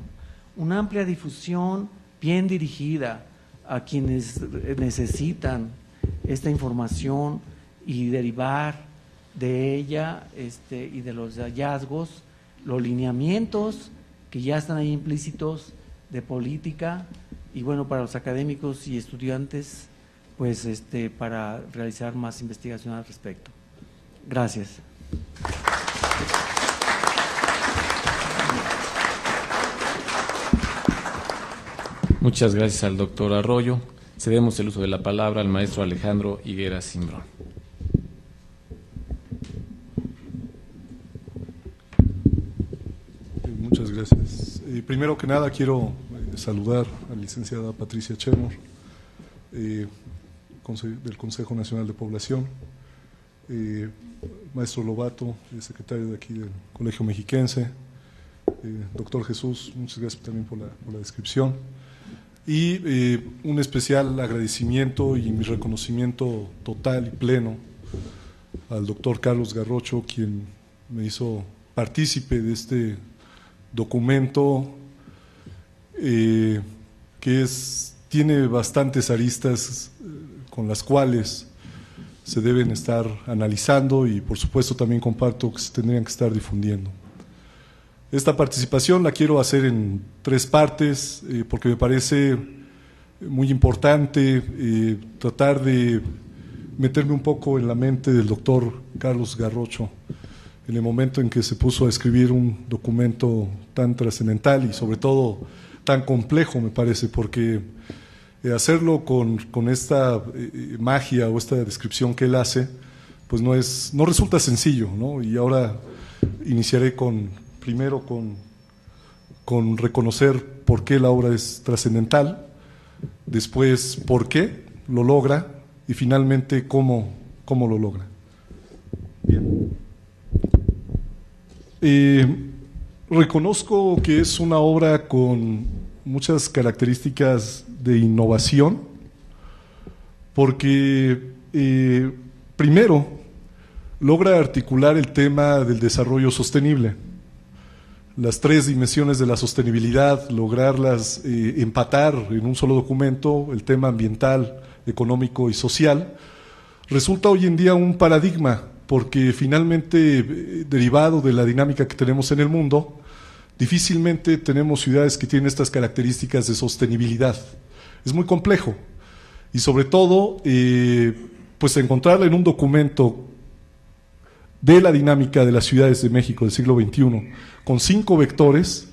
bien dirigida a quienes necesitan esta información y derivar de ella y de los hallazgos, los lineamientos que ya están ahí implícitos de política y bueno, para los académicos y estudiantes, pues para realizar más investigación al respecto. Gracias. Muchas gracias al doctor Arroyo. Cedemos el uso de la palabra al maestro Alejandro Higuera Cimbrón. Muchas gracias. Primero que nada quiero saludar a la licenciada Patricia Chemor, del Consejo Nacional de Población, maestro Lobato, secretario de aquí del Colegio Mexiquense, doctor Jesús, muchas gracias también por la descripción, y un especial agradecimiento y mi reconocimiento total y pleno al doctor Carlos Garrocho, quien me hizo partícipe de este documento que tiene bastantes aristas con las cuales se deben estar analizando y por supuesto también comparto que se tendrían que estar difundiendo. Esta participación la quiero hacer en 3 partes porque me parece muy importante tratar de meterme un poco en la mente del doctor Carlos Garrocho en el momento en que se puso a escribir un documento tan trascendental y sobre todo tan complejo, me parece, porque hacerlo con esta magia o esta descripción que él hace, pues no resulta sencillo, ¿no? Y ahora iniciaré primero con reconocer por qué la obra es trascendental, después por qué lo logra y finalmente cómo lo logra. Bien. Reconozco que es una obra con muchas características de innovación, porque primero logra articular el tema del desarrollo sostenible, las 3 dimensiones de la sostenibilidad, lograrlas empatar en un solo documento, el tema ambiental, económico y social, resulta hoy en día un paradigma, porque finalmente, derivado de la dinámica que tenemos en el mundo, difícilmente tenemos ciudades que tienen estas características de sostenibilidad. Es muy complejo y sobre todo, pues encontrarla en un documento de la dinámica de las ciudades de México del siglo XXI, con 5 vectores,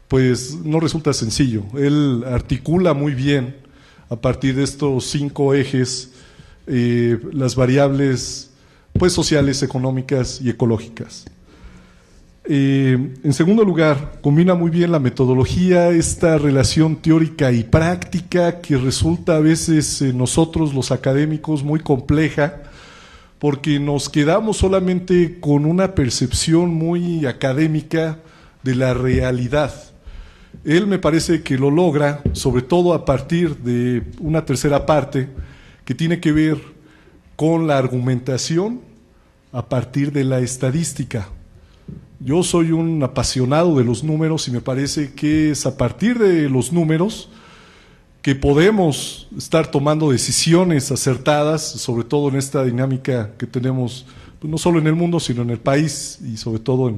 pues no resulta sencillo. Él articula muy bien, a partir de estos 5 ejes, las variables pues sociales, económicas y ecológicas. En segundo lugar, combina muy bien la metodología, esta relación teórica y práctica que resulta a veces en nosotros los académicos muy compleja, porque nos quedamos solamente con una percepción muy académica de la realidad. Él me parece que lo logra, sobre todo a partir de una tercera parte que tiene que ver con la argumentación a partir de la estadística. Yo soy un apasionado de los números y me parece que es a partir de los números que podemos estar tomando decisiones acertadas, sobre todo en esta dinámica que tenemos, pues no solo en el mundo, sino en el país y sobre todo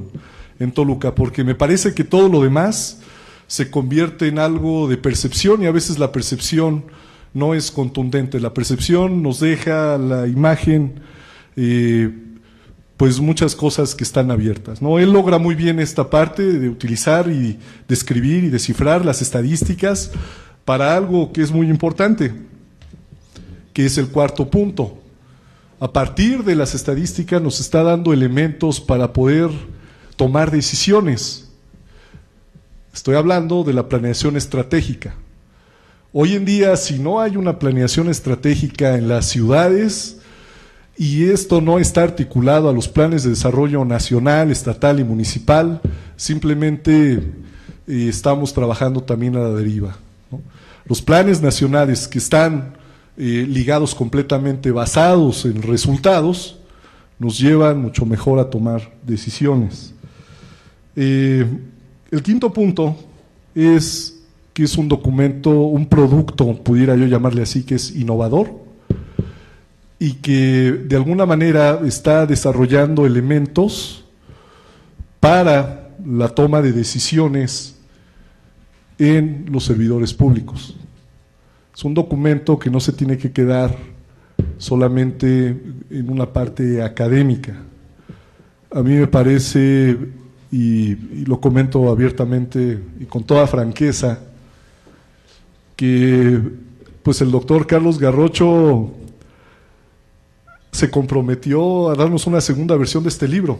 en Toluca, porque me parece que todo lo demás se convierte en algo de percepción y a veces la percepción no es contundente. La percepción nos deja la imagen, pues muchas cosas que están abiertas, ¿no? Él logra muy bien esta parte de utilizar y describir y descifrar las estadísticas para algo que es muy importante, que es el cuarto punto. A partir de las estadísticas nos está dando elementos para poder tomar decisiones. Estoy hablando de la planeación estratégica. Hoy en día, si no hay una planeación estratégica en las ciudades y esto no está articulado a los planes de desarrollo nacional, estatal y municipal, simplemente estamos trabajando también a la deriva, ¿no? Los planes nacionales que están ligados completamente, basados en resultados, nos llevan mucho mejor a tomar decisiones. El quinto punto es que es un documento, un producto, pudiera yo llamarle así, que es innovador y que de alguna manera está desarrollando elementos para la toma de decisiones en los servidores públicos. Es un documento que no se tiene que quedar solamente en una parte académica. A mí me parece, y lo comento abiertamente y con toda franqueza, que pues el doctor Carlos Garrocho se comprometió a darnos una segunda versión de este libro.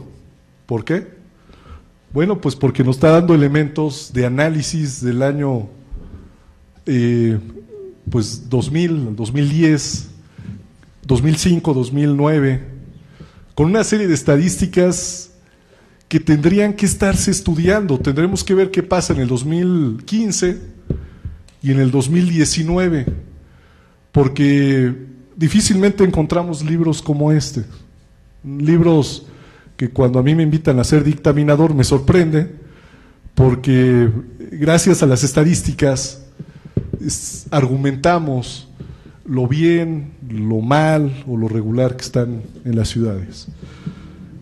¿Por qué? Bueno, pues porque nos está dando elementos de análisis del año pues 2000, 2010, 2005, 2009, con una serie de estadísticas que tendrían que estarse estudiando. Tendremos que ver qué pasa en el 2015 y en el 2019, porque difícilmente encontramos libros como este, libros que cuando a mí me invitan a ser dictaminador me sorprende, porque gracias a las estadísticas argumentamos lo bien, lo mal o lo regular que están en las ciudades.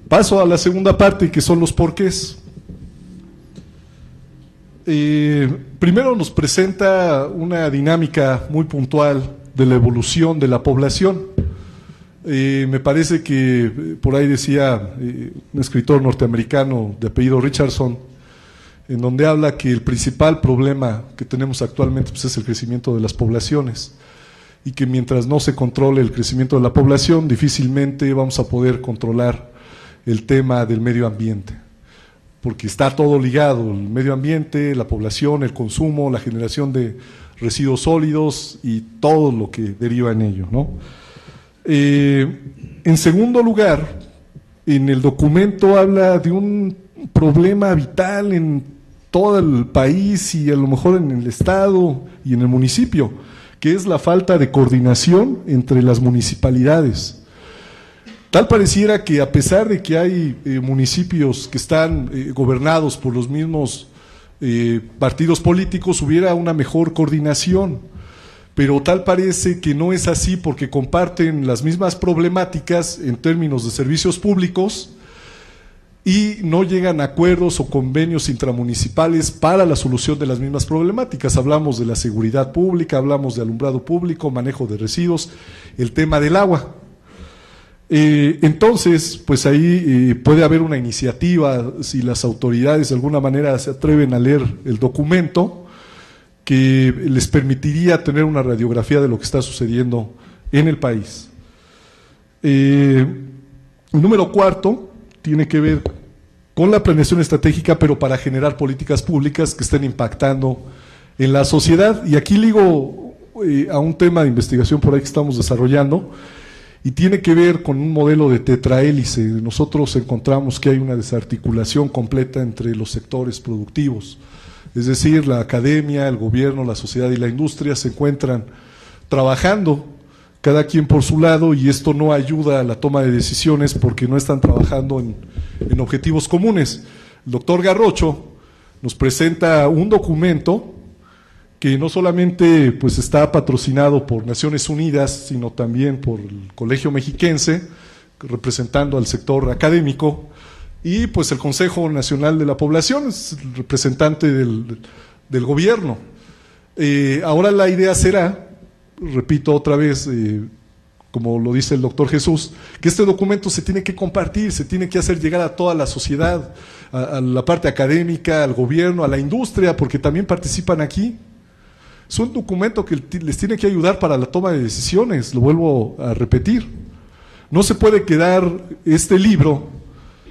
Paso a la segunda parte, que son los porqués. Primero nos presenta una dinámica muy puntual de la evolución de la población. Me parece que por ahí decía un escritor norteamericano de apellido Richardson, en donde habla que el principal problema que tenemos actualmente pues, es el crecimiento de las poblaciones, y que mientras no se controle el crecimiento de la población, difícilmente vamos a poder controlar el tema del medio ambiente, porque está todo ligado: el medio ambiente, la población, el consumo, la generación de residuos sólidos y todo lo que deriva en ello, ¿no? En segundo lugar, en el documento habla de un problema vital en todo el país y a lo mejor en el estado y en el municipio, que es la falta de coordinación entre las municipalidades. Tal pareciera que a pesar de que hay municipios que están gobernados por los mismos partidos políticos, hubiera una mejor coordinación. Pero tal parece que no es así, porque comparten las mismas problemáticas en términos de servicios públicos y no llegan a acuerdos o convenios intramunicipales para la solución de las mismas problemáticas. Hablamos de la seguridad pública, hablamos de alumbrado público, manejo de residuos, el tema del agua. Entonces, pues ahí puede haber una iniciativa, si las autoridades de alguna manera se atreven a leer el documento, que les permitiría tener una radiografía de lo que está sucediendo en el país. El número cuarto tiene que ver con la planeación estratégica, pero para generar políticas públicas que estén impactando en la sociedad. Y aquí ligo a un tema de investigación por ahí que estamos desarrollando, y tiene que ver con un modelo de tetrahélice. Nosotros encontramos que hay una desarticulación completa entre los sectores productivos, es decir, la academia, el gobierno, la sociedad y la industria se encuentran trabajando cada quien por su lado, y esto no ayuda a la toma de decisiones porque no están trabajando en objetivos comunes. El doctor Garrocho nos presenta un documento que no solamente pues está patrocinado por Naciones Unidas, sino también por el Colegio Mexiquense, representando al sector académico, y pues el Consejo Nacional de la Población, es el representante del gobierno. Ahora la idea será, repito otra vez, como lo dice el doctor Jesús, que este documento se tiene que compartir, se tiene que hacer llegar a toda la sociedad, a la parte académica, al gobierno, a la industria, porque también participan aquí. Es un documento que les tiene que ayudar para la toma de decisiones, lo vuelvo a repetir. No se puede quedar este libro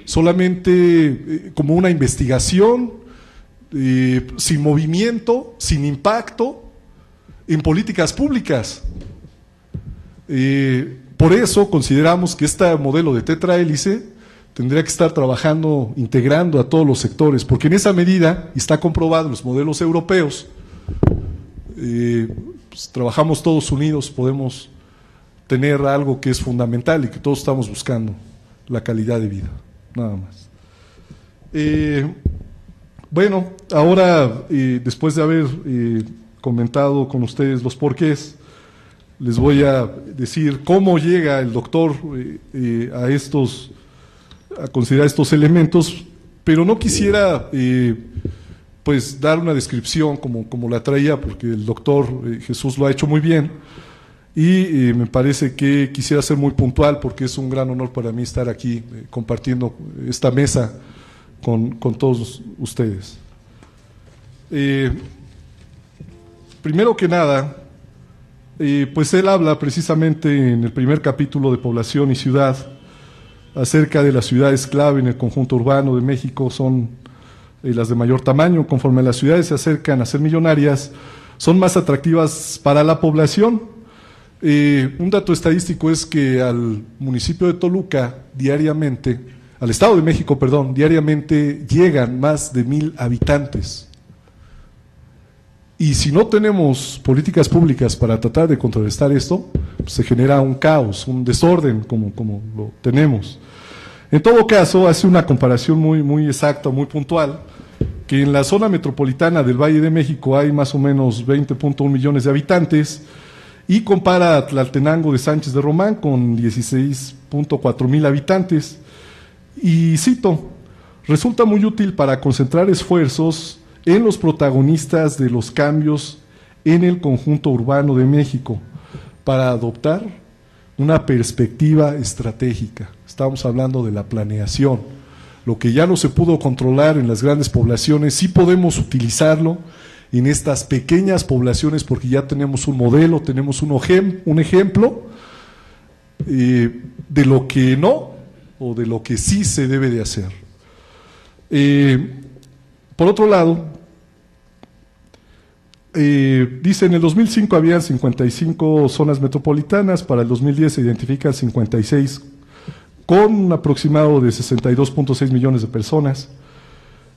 solamente como una investigación, sin movimiento, sin impacto en políticas públicas. Por eso consideramos que este modelo de tetrahélice tendría que estar trabajando, integrando a todos los sectores, porque en esa medida, y está comprobado en los modelos europeos, pues, trabajamos todos unidos, podemos tener algo que es fundamental y que todos estamos buscando, la calidad de vida, nada más. Bueno, ahora, después de haber comentado con ustedes los porqués, les voy a decir cómo llega el doctor a considerar estos elementos, pero no quisiera pues dar una descripción como la traía, porque el doctor Jesús lo ha hecho muy bien, y me parece que quisiera ser muy puntual, porque es un gran honor para mí estar aquí compartiendo esta mesa con todos ustedes. Primero que nada, pues él habla precisamente en el primer capítulo de Población y Ciudad acerca de las ciudades clave en el conjunto urbano de México. Son las de mayor tamaño. Conforme las ciudades se acercan a ser millonarias, son más atractivas para la población. Un dato estadístico es que al municipio de Toluca diariamente, al Estado de México, perdón, diariamente llegan más de 1,000 habitantes. Y si no tenemos políticas públicas para tratar de contrarrestar esto, pues se genera un caos, un desorden como lo tenemos. En todo caso, hace una comparación muy exacta, muy puntual, que en la zona metropolitana del Valle de México hay más o menos 20.1 millones de habitantes, y compara a Tlaltenango de Sánchez de Román con 16.4 mil habitantes. Y cito: resulta muy útil para concentrar esfuerzos en los protagonistas de los cambios en el conjunto urbano de México, para adoptar una perspectiva estratégica. Estamos hablando de la planeación. Lo que ya no se pudo controlar en las grandes poblaciones, sí podemos utilizarlo en estas pequeñas poblaciones, porque ya tenemos un modelo, tenemos un ejemplo de lo que no, o de lo que sí se debe de hacer. Por otro lado, dice, en el 2005 habían 55 zonas metropolitanas, para el 2010 se identifican 56, con un aproximado de 62.6 millones de personas.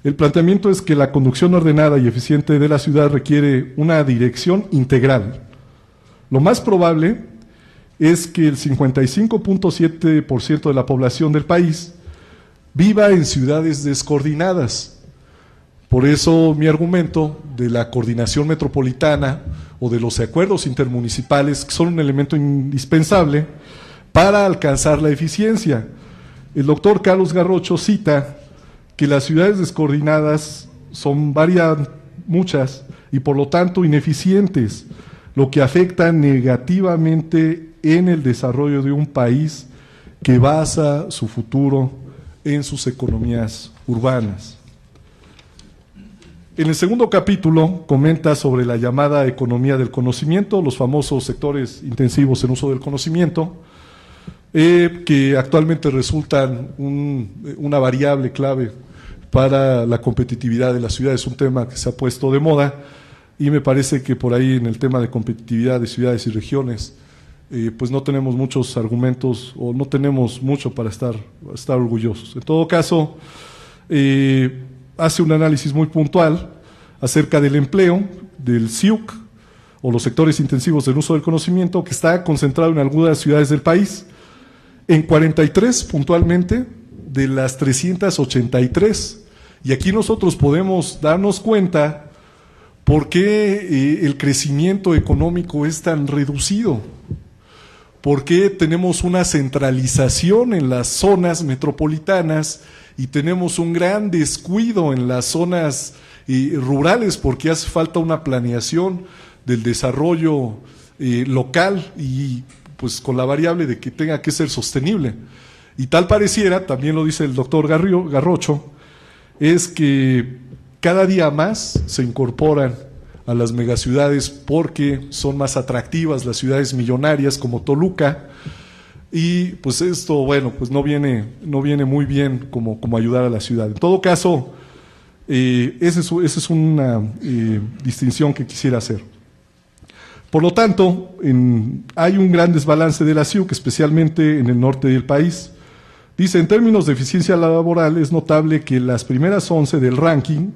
El planteamiento es que la conducción ordenada y eficiente de la ciudad requiere una dirección integral. Lo más probable es que el 55.7% de la población del país viva en ciudades descoordinadas. Por eso mi argumento de la coordinación metropolitana o de los acuerdos intermunicipales, que son un elemento indispensable para alcanzar la eficiencia. El doctor Carlos Garrocho cita que las ciudades descoordinadas son muchas y por lo tanto ineficientes, lo que afecta negativamente en el desarrollo de un país que basa su futuro en sus economías urbanas. En el segundo capítulo comenta sobre la llamada economía del conocimiento, los famosos sectores intensivos en uso del conocimiento, que actualmente resultan una variable clave para la competitividad de la ciudad. Es un tema que se ha puesto de moda, y me parece que por ahí en el tema de competitividad de ciudades y regiones pues no tenemos muchos argumentos o no tenemos mucho para estar orgullosos. En todo caso, hace un análisis muy puntual acerca del empleo del SIUC o los sectores intensivos del uso del conocimiento, que está concentrado en algunas ciudades del país, en 43 puntualmente de las 383. Y aquí nosotros podemos darnos cuenta por qué el crecimiento económico es tan reducido. ¿Por qué tenemos una centralización en las zonas metropolitanas y tenemos un gran descuido en las zonas rurales? Porque hace falta una planeación del desarrollo local y pues con la variable de que tenga que ser sostenible. Y tal pareciera, también lo dice el doctor Garrocho, es que cada día más se incorporan a las megaciudades porque son más atractivas las ciudades millonarias como Toluca, y pues esto, bueno, pues no viene muy bien como ayudar a la ciudad. En todo caso, esa es una distinción que quisiera hacer. Por lo tanto, hay un gran desbalance de la SIUC, especialmente en el norte del país. Dice, en términos de eficiencia laboral, es notable que las primeras 11 del ranking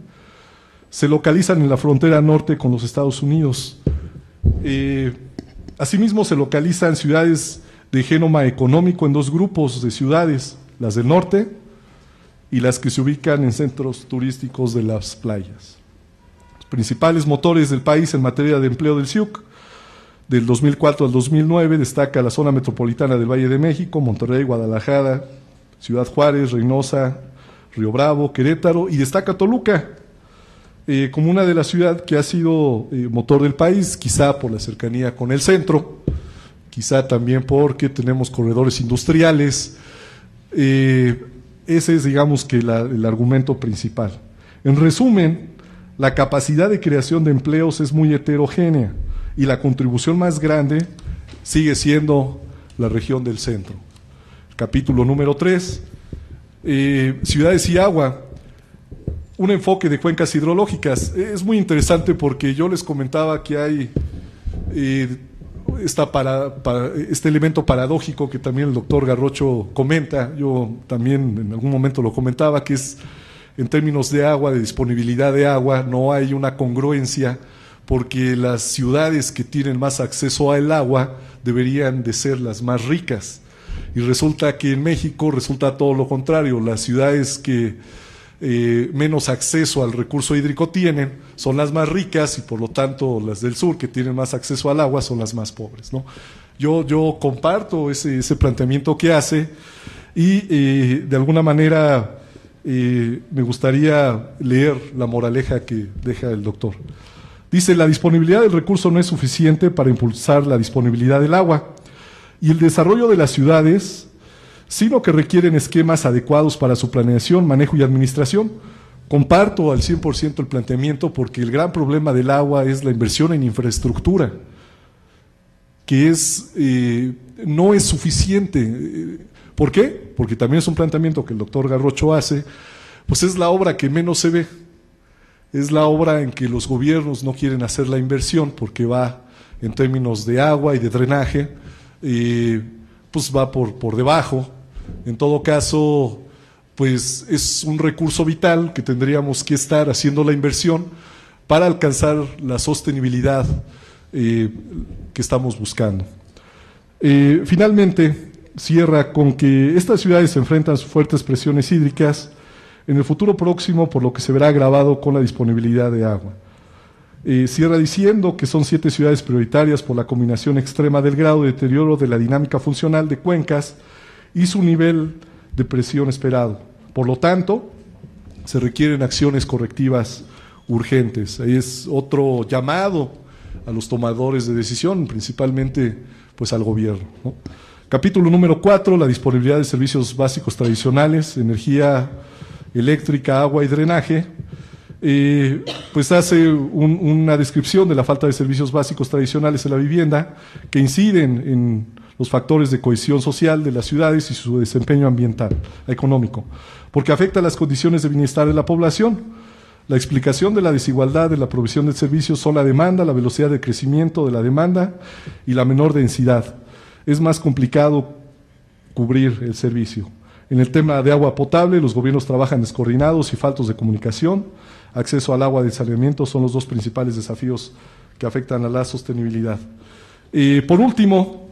se localizan en la frontera norte con los Estados Unidos. Asimismo, se localizan ciudades de genoma económico en dos grupos de ciudades, las del norte y las que se ubican en centros turísticos de las playas. Los principales motores del país en materia de empleo del SIUC, del 2004 al 2009, destaca la zona metropolitana del Valle de México, Monterrey, Guadalajara, Ciudad Juárez, Reynosa, Río Bravo, Querétaro, y destaca Toluca como una de las ciudades que ha sido motor del país, quizá por la cercanía con el centro, quizá también porque tenemos corredores industriales. Ese es, digamos, que el argumento principal. En resumen, la capacidad de creación de empleos es muy heterogénea y la contribución más grande sigue siendo la región del centro. Capítulo número 3, ciudades y agua. Un enfoque de cuencas hidrológicas. Es muy interesante porque yo les comentaba que hay este elemento paradójico que también el doctor Garrocho comenta, yo también en algún momento lo comentaba, que es en términos de agua, de disponibilidad de agua, no hay una congruencia, porque las ciudades que tienen más acceso al agua deberían de ser las más ricas. Y resulta que en México resulta todo lo contrario, las ciudades que menos acceso al recurso hídrico tienen son las más ricas y por lo tanto las del sur que tienen más acceso al agua son las más pobres, ¿no? Yo comparto ese planteamiento que hace y de alguna manera me gustaría leer la moraleja que deja el doctor. Dice, la disponibilidad del recurso no es suficiente para impulsar la disponibilidad del agua y el desarrollo de las ciudades, sino que requieren esquemas adecuados para su planeación, manejo y administración. Comparto al 100% el planteamiento porque el gran problema del agua es la inversión en infraestructura, que no es suficiente. ¿Por qué? Porque también es un planteamiento que el doctor Garrocho hace, pues es la obra que menos se ve, es la obra en que los gobiernos no quieren hacer la inversión porque va en términos de agua y de drenaje, pues va por debajo. En todo caso, pues es un recurso vital que tendríamos que estar haciendo la inversión para alcanzar la sostenibilidad que estamos buscando. Finalmente, cierra con que estas ciudades se enfrentan a fuertes presiones hídricas en el futuro próximo, por lo que se verá agravado con la disponibilidad de agua. Cierra diciendo que son 7 ciudades prioritarias por la combinación extrema del grado de deterioro de la dinámica funcional de cuencas y su nivel de presión esperado. Por lo tanto, se requieren acciones correctivas urgentes. Ahí es otro llamado a los tomadores de decisión, principalmente pues al gobierno, ¿no? Capítulo número 4, la disponibilidad de servicios básicos tradicionales, energía eléctrica, agua y drenaje. Pues hace una descripción de la falta de servicios básicos tradicionales en la vivienda que inciden en los factores de cohesión social de las ciudades y su desempeño ambiental, económico, porque afecta las condiciones de bienestar de la población. La explicación de la desigualdad de la provisión de servicios son la demanda, la velocidad de crecimiento de la demanda y la menor densidad. es más complicado cubrir el servicio. En el tema de agua potable, los gobiernos trabajan descoordinados y faltos de comunicación. Acceso al agua de saneamiento son los dos principales desafíos que afectan a la sostenibilidad. Por último,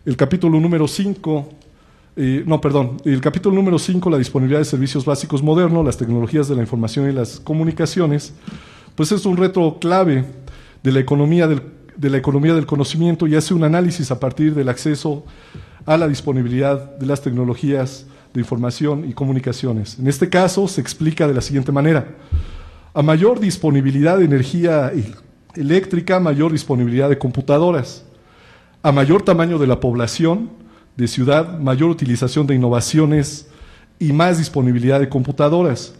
el capítulo número 5, el capítulo número 5, la disponibilidad de servicios básicos modernos, las tecnologías de la información y las comunicaciones, pues es un reto clave de la economía del conocimiento y hace un análisis a partir del acceso a la disponibilidad de las tecnologías de información y comunicaciones. En este caso se explica de la siguiente manera: a mayor disponibilidad de energía eléctrica, mayor disponibilidad de computadoras; a mayor tamaño de la población de ciudad, mayor utilización de innovaciones y más disponibilidad de computadoras;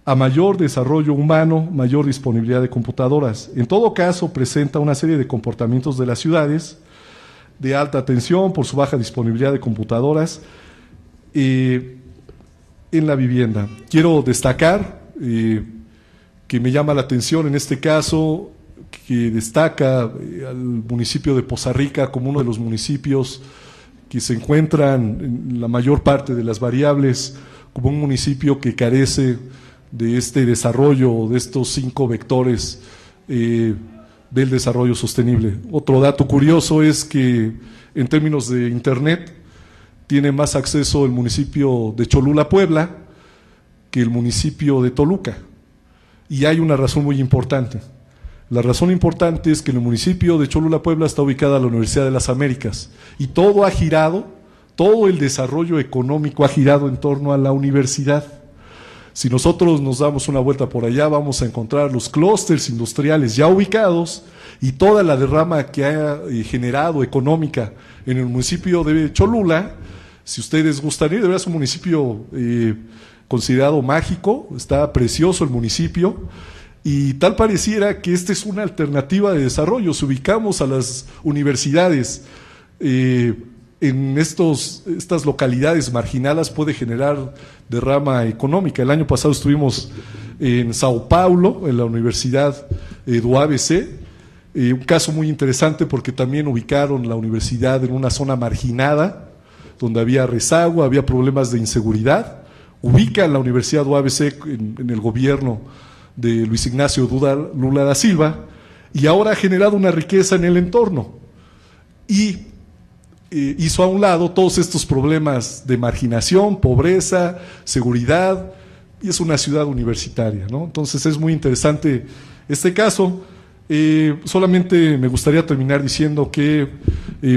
a mayor desarrollo humano, mayor disponibilidad de computadoras. En todo caso, presenta una serie de comportamientos de las ciudades de alta tensión por su baja disponibilidad de computadoras en la vivienda. Quiero destacar que me llama la atención en este caso que destaca al municipio de Poza Rica como uno de los municipios que se encuentran en la mayor parte de las variables, como un municipio que carece de este desarrollo, de estos 5 vectores del desarrollo sostenible. Otro dato curioso es que en términos de Internet tiene más acceso el municipio de Cholula, Puebla, que el municipio de Toluca. Y hay una razón muy importante. La razón importante es que en el municipio de Cholula, Puebla, está ubicada la Universidad de las Américas y todo ha girado, todo el desarrollo económico ha girado en torno a la universidad. Si nosotros nos damos una vuelta por allá, vamos a encontrar los clústeres industriales ya ubicados y toda la derrama que ha generado económica en el municipio de Cholula. Si ustedes gustan ir, de verdad es un municipio considerado mágico, está precioso el municipio. Y tal pareciera que esta es una alternativa de desarrollo. Si ubicamos a las universidades en estas localidades marginadas, puede generar derrama económica. El año pasado estuvimos en Sao Paulo, en la Universidad do ABC, un caso muy interesante porque también ubicaron la universidad en una zona marginada, donde había rezago, había problemas de inseguridad. Ubican la Universidad do ABC en el gobierno de Luis Ignacio Lula da Silva, y ahora ha generado una riqueza en el entorno y hizo a un lado todos estos problemas de marginación, pobreza, seguridad, y es una ciudad universitaria, ¿no? Entonces es muy interesante este caso. Solamente me gustaría terminar diciendo que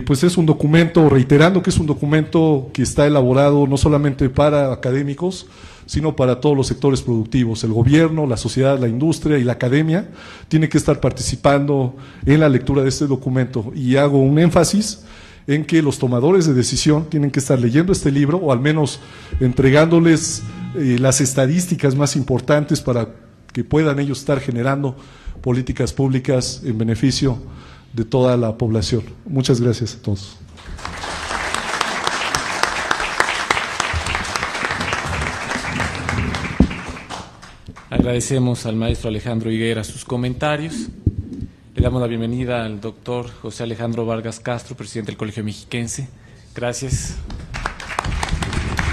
pues es un documento, reiterando que es un documento que está elaborado no solamente para académicos, sino para todos los sectores productivos. El gobierno, la sociedad, la industria y la academia tienen que estar participando en la lectura de este documento, y hago un énfasis en que los tomadores de decisión tienen que estar leyendo este libro, o al menos entregándoles las estadísticas más importantes para que puedan ellos estar generando políticas públicas en beneficio de toda la población. Muchas gracias a todos. Agradecemos al maestro Alejandro Higuera sus comentarios. Le damos la bienvenida al doctor José Alejandro Vargas Castro, presidente del Colegio Mexiquense. Gracias.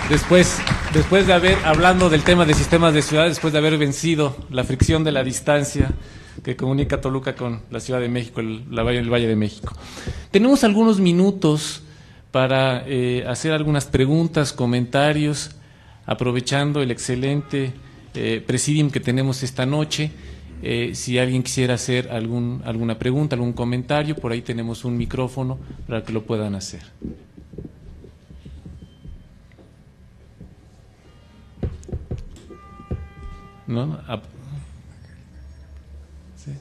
Después de haber, hablando del tema de sistemas de ciudades, después de haber vencido la fricción de la distancia que comunica Toluca con la Ciudad de México, el Valle de México. Tenemos algunos minutos para hacer algunas preguntas, comentarios, aprovechando el excelente presidium que tenemos esta noche. Si alguien quisiera hacer alguna pregunta, algún comentario, por ahí tenemos un micrófono para que lo puedan hacer. ¿No? Sí.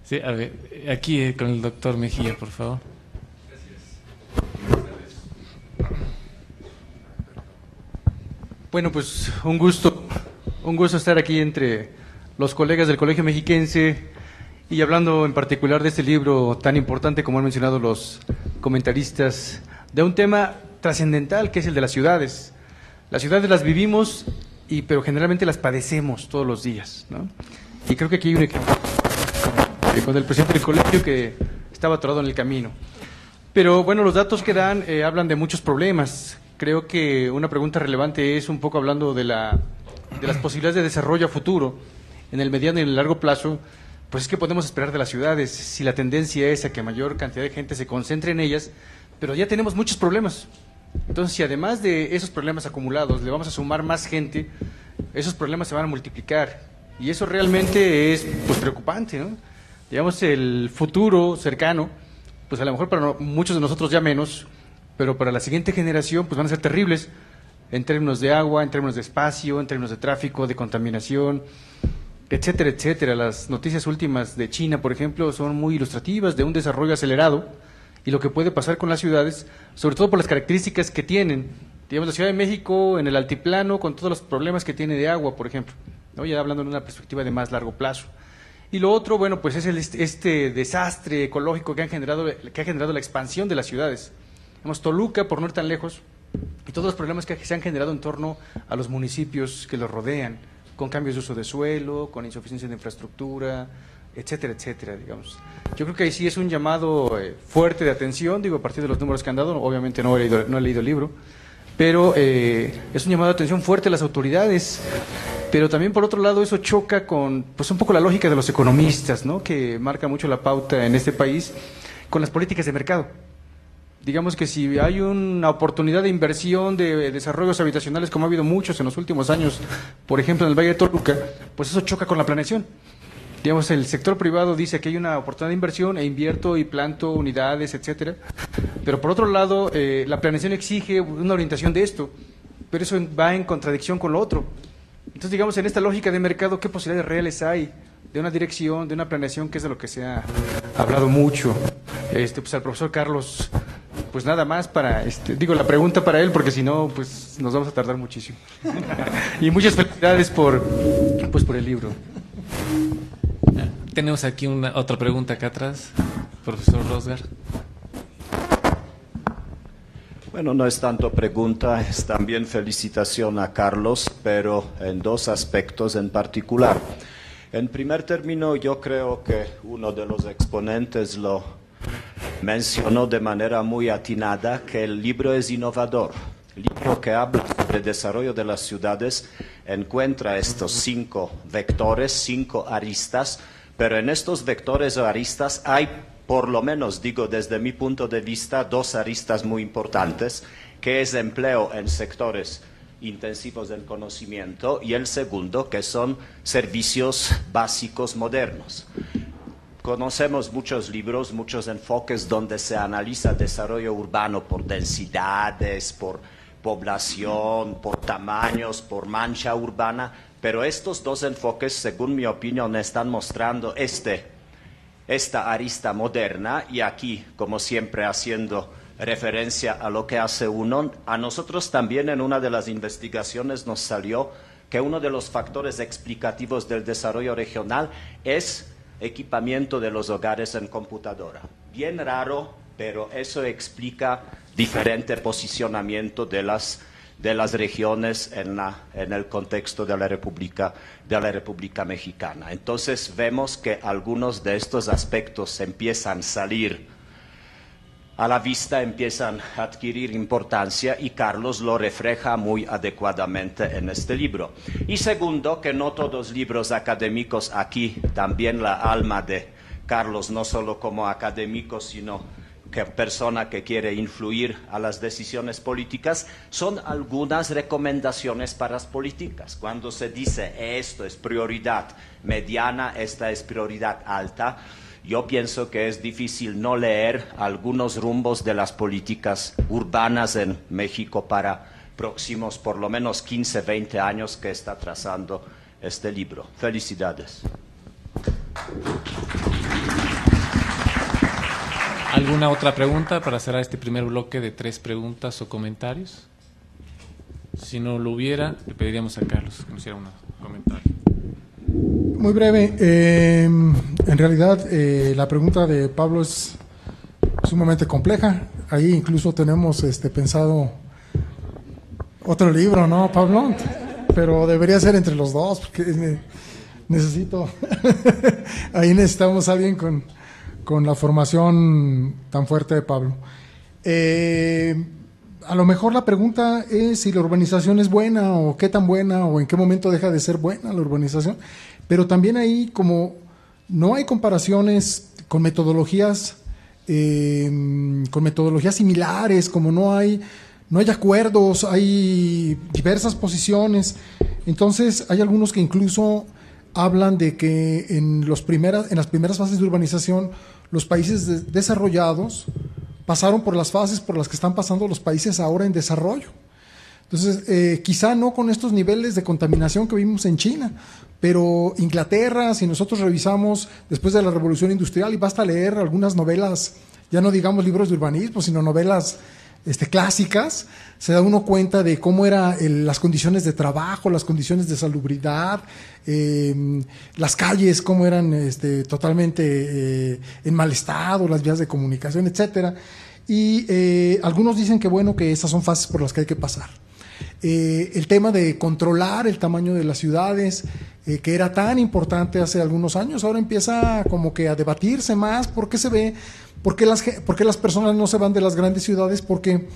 Sí, a ver, aquí con el doctor Mejía, por favor. Bueno, pues un gusto estar aquí entre los colegas del Colegio Mexiquense y hablando en particular de este libro tan importante, como han mencionado los comentaristas, de un tema trascendental que es el de las ciudades. Las ciudades las vivimos, pero generalmente las padecemos todos los días, ¿no? Y creo que aquí hay un ejemplo con el presidente del colegio que estaba atorado en el camino. Pero bueno, los datos que dan hablan de muchos problemas. Creo que una pregunta relevante es un poco hablando de las posibilidades de desarrollo a futuro, en el mediano y en el largo plazo. Pues es que podemos esperar de las ciudades si la tendencia es a que mayor cantidad de gente se concentre en ellas, pero ya tenemos muchos problemas. Entonces, si además de esos problemas acumulados le vamos a sumar más gente, esos problemas se van a multiplicar. Y eso realmente es pues preocupante, ¿no? Digamos, el futuro cercano, pues a lo mejor para muchos de nosotros ya menos, pero para la siguiente generación pues van a ser terribles en términos de agua, en términos de espacio, en términos de tráfico, de contaminación, etcétera, etcétera. Las noticias últimas de China, por ejemplo, son muy ilustrativas de un desarrollo acelerado y lo que puede pasar con las ciudades, sobre todo por las características que tienen. Digamos, la Ciudad de México en el altiplano, con todos los problemas que tiene de agua, por ejemplo, ¿no? Ya hablando en una perspectiva de más largo plazo. Y lo otro, bueno, pues es este desastre ecológico que ha generado la expansión de las ciudades. Digamos, Toluca, por no ir tan lejos, y todos los problemas que se han generado en torno a los municipios que los rodean, con cambios de uso de suelo, con insuficiencia de infraestructura, etcétera, etcétera, digamos. Yo creo que ahí sí es un llamado fuerte de atención, digo, a partir de los números que han dado, obviamente no he leído el libro, pero es un llamado de atención fuerte a las autoridades, pero también por otro lado eso choca con pues un poco la lógica de los economistas, ¿no? Que marca mucho la pauta en este país, con las políticas de mercado. Digamos que si hay una oportunidad de inversión de desarrollos habitacionales, como ha habido muchos en los últimos años, por ejemplo en el Valle de Toluca, pues eso choca con la planeación. Digamos, el sector privado dice que hay una oportunidad de inversión e invierto y planto unidades, etcétera. Pero por otro lado, la planeación exige una orientación de esto, pero eso va en contradicción con lo otro. Entonces, digamos, en esta lógica de mercado, ¿qué posibilidades reales hay de una dirección, de una planeación, que es de lo que se ha hablado mucho? Pues al profesor Carlos, pues nada más para, la pregunta para él, porque si no, pues nos vamos a tardar muchísimo. Y muchas felicidades por el libro. Tenemos aquí otra pregunta acá atrás, profesor Rosgar. Bueno, no es tanto pregunta, es también felicitación a Carlos, pero en dos aspectos en particular. En primer término, yo creo que uno de los exponentes lo mencionó de manera muy atinada, que el libro es innovador. El libro que habla sobre el desarrollo de las ciudades encuentra estos 5 vectores, 5 aristas, pero en estos vectores o aristas hay, por lo menos digo desde mi punto de vista, 2 aristas muy importantes, que es empleo en sectores intensivos del conocimiento y el segundo, que son servicios básicos modernos. Conocemos muchos libros, muchos enfoques donde se analiza el desarrollo urbano por densidades, por población, por tamaños, por mancha urbana, pero estos 2 enfoques, según mi opinión, están mostrando esta arista moderna, y aquí, como siempre, haciendo referencia a lo que hace uno, a nosotros también en una de las investigaciones nos salió que uno de los factores explicativos del desarrollo regional es equipamiento de los hogares en computadora. Bien raro, pero eso explica diferente posicionamiento de las regiones en el contexto de la República Mexicana. Entonces vemos que algunos de estos aspectos empiezan a salir a la vista, empiezan a adquirir importancia, y Carlos lo refleja muy adecuadamente en este libro. Y segundo, que no todos los libros académicos, aquí también la alma de Carlos, no solo como académico, sino que persona que quiere influir a las decisiones políticas, son algunas recomendaciones para las políticas. Cuando se dice esto es prioridad mediana, esta es prioridad alta, yo pienso que es difícil no leer algunos rumbos de las políticas urbanas en México para próximos por lo menos 15, 20 años que está trazando este libro. Felicidades. ¿Alguna otra pregunta para cerrar este primer bloque de 3 preguntas o comentarios? Si no lo hubiera, le pediríamos a Carlos que nos hiciera un comentario. Muy breve. En realidad, la pregunta de Pablo es sumamente compleja. Ahí incluso tenemos pensado otro libro, ¿no, Pablo? Pero debería ser entre los dos, porque necesito... Ahí necesitamos a alguien con la formación tan fuerte de Pablo. A lo mejor la pregunta es si la urbanización es buena o qué tan buena o en qué momento deja de ser buena la urbanización, pero también ahí como no hay comparaciones con metodologías similares, como no hay acuerdos, hay diversas posiciones, entonces hay algunos que incluso hablan de que en las primeras fases de urbanización los países desarrollados pasaron por las fases por las que están pasando los países ahora en desarrollo. Entonces, quizá no con estos niveles de contaminación que vimos en China, pero Inglaterra, si nosotros revisamos después de la Revolución Industrial, y basta leer algunas novelas, ya no digamos libros de urbanismo, sino novelas clásicas, se da uno cuenta de cómo eran las condiciones de trabajo, las condiciones de salubridad, las calles, cómo eran totalmente en mal estado, las vías de comunicación, etcétera. Y algunos dicen que bueno, que esas son fases por las que hay que pasar. El tema de controlar el tamaño de las ciudades, que era tan importante hace algunos años, ahora empieza como que a debatirse más. ¿Por qué se ve? ¿Por qué las personas no se van de las grandes ciudades? Porque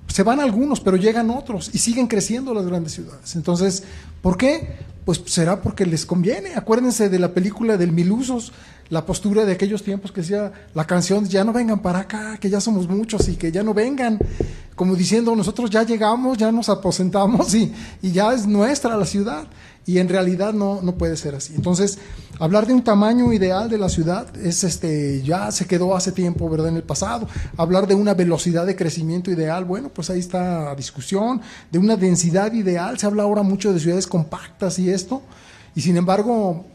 se van algunos, pero llegan otros y siguen creciendo las grandes ciudades. Entonces, ¿por qué? Pues será porque les conviene. Acuérdense de la película del Mil Usos, la postura de aquellos tiempos que decía la canción, ya no vengan para acá, que ya somos muchos y que ya no vengan, como diciendo, nosotros ya llegamos, ya nos aposentamos y ya es nuestra la ciudad. Y en realidad no puede ser así. Entonces, hablar de un tamaño ideal de la ciudad ya se quedó hace tiempo, ¿verdad?, en el pasado. Hablar de una velocidad de crecimiento ideal, bueno, pues ahí está a discusión. De una densidad ideal, se habla ahora mucho de ciudades compactas y esto. Y sin embargo,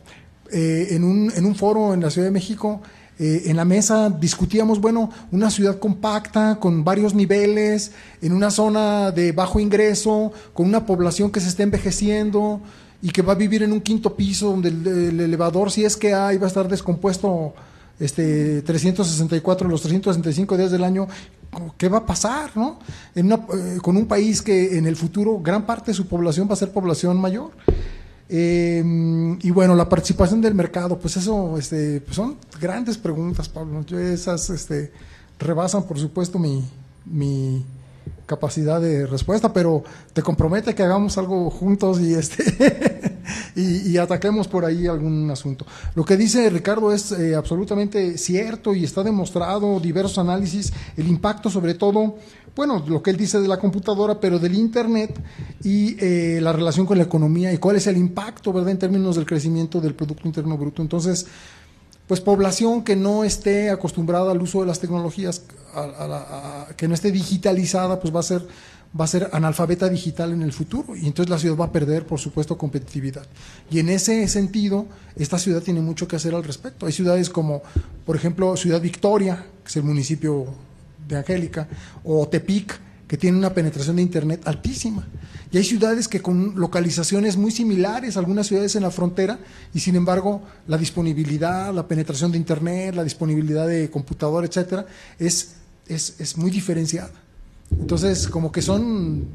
en un foro en la Ciudad de México, en la mesa discutíamos, bueno, una ciudad compacta, con varios niveles, en una zona de bajo ingreso, con una población que se está envejeciendo y que va a vivir en un quinto piso donde el elevador, si es que hay, va a estar descompuesto 364 los 365 días del año. ¿Qué va a pasar, no? Con un país que en el futuro gran parte de su población va a ser población mayor. Y bueno, la participación del mercado, pues eso pues son grandes preguntas, Pablo. Esas rebasan, por supuesto, mi capacidad de respuesta, pero te compromete que hagamos algo juntos y y ataquemos por ahí algún asunto. Lo que dice Ricardo es absolutamente cierto y está demostrado, diversos análisis, el impacto sobre todo, bueno, lo que él dice de la computadora, pero del Internet y la relación con la economía y cuál es el impacto, ¿verdad?, en términos del crecimiento del Producto Interno Bruto. Entonces, pues población que no esté acostumbrada al uso de las tecnologías, que no esté digitalizada, pues va a ser analfabeta digital en el futuro, y entonces la ciudad va a perder, por supuesto, competitividad. Y en ese sentido, esta ciudad tiene mucho que hacer al respecto. Hay ciudades como, por ejemplo, Ciudad Victoria, que es el municipio de Angélica, o Tepic, que tiene una penetración de Internet altísima. Y hay ciudades que con localizaciones muy similares, algunas ciudades en la frontera, y sin embargo la disponibilidad, la penetración de Internet, la disponibilidad de computadora, etcétera, es muy diferenciada. Entonces, como que son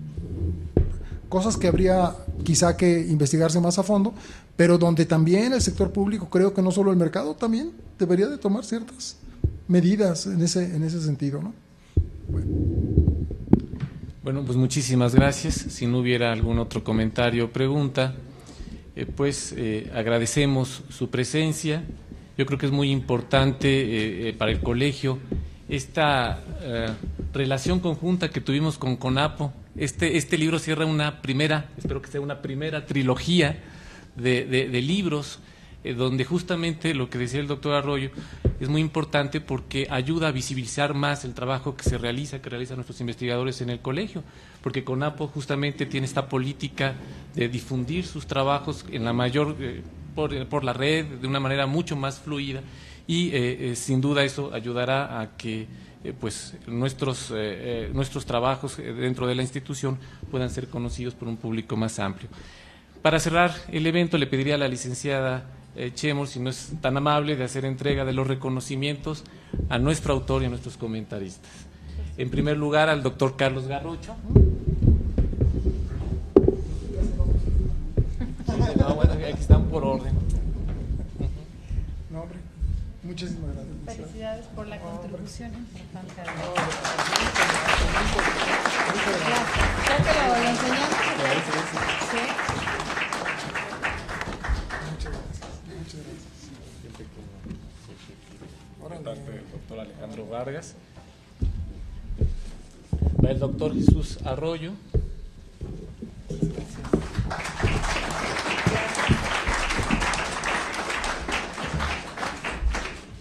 cosas que habría quizá que investigarse más a fondo, pero donde también el sector público, creo que no solo el mercado, también debería de tomar ciertas medidas en ese sentido, ¿no? Bueno, pues muchísimas gracias. Si no hubiera algún otro comentario o pregunta, agradecemos su presencia. Yo creo que es muy importante para el colegio esta relación conjunta que tuvimos con CONAPO. Este libro cierra espero que sea una primera trilogía de libros, donde justamente lo que decía el doctor Arroyo es muy importante porque ayuda a visibilizar más el trabajo que realizan nuestros investigadores en el colegio, porque CONAPO justamente tiene esta política de difundir sus trabajos en la mayor por la red de una manera mucho más fluida, y sin duda eso ayudará a que nuestros trabajos dentro de la institución puedan ser conocidos por un público más amplio. Para cerrar el evento, le pediría a la licenciada Chemol, si no es tan amable, de hacer entrega de los reconocimientos a nuestro autor y a nuestros comentaristas. En primer lugar, al doctor Carlos Garrocho. Aquí están por orden. No, hombre, Muchísimas gracias. Felicidades por la contribución importante. ¿Ya te lo enseñamos? Sí. Importante del doctor Alejandro Vargas. Va el doctor Jesús Arroyo.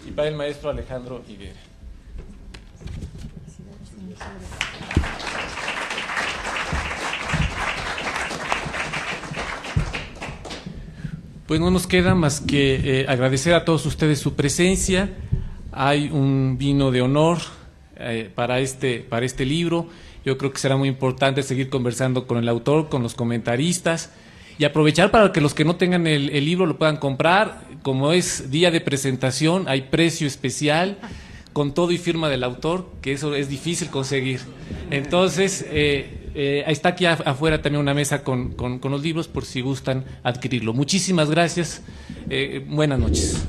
Y va el maestro Alejandro Higuera. Pues no nos queda más que agradecer a todos ustedes su presencia. Hay un vino de honor para este libro. Yo creo que será muy importante seguir conversando con el autor, con los comentaristas y aprovechar para que los que no tengan el libro lo puedan comprar. Como es día de presentación, hay precio especial con todo y firma del autor, que eso es difícil conseguir. Entonces, está aquí afuera también una mesa con los libros por si gustan adquirirlo. Muchísimas gracias. Buenas noches.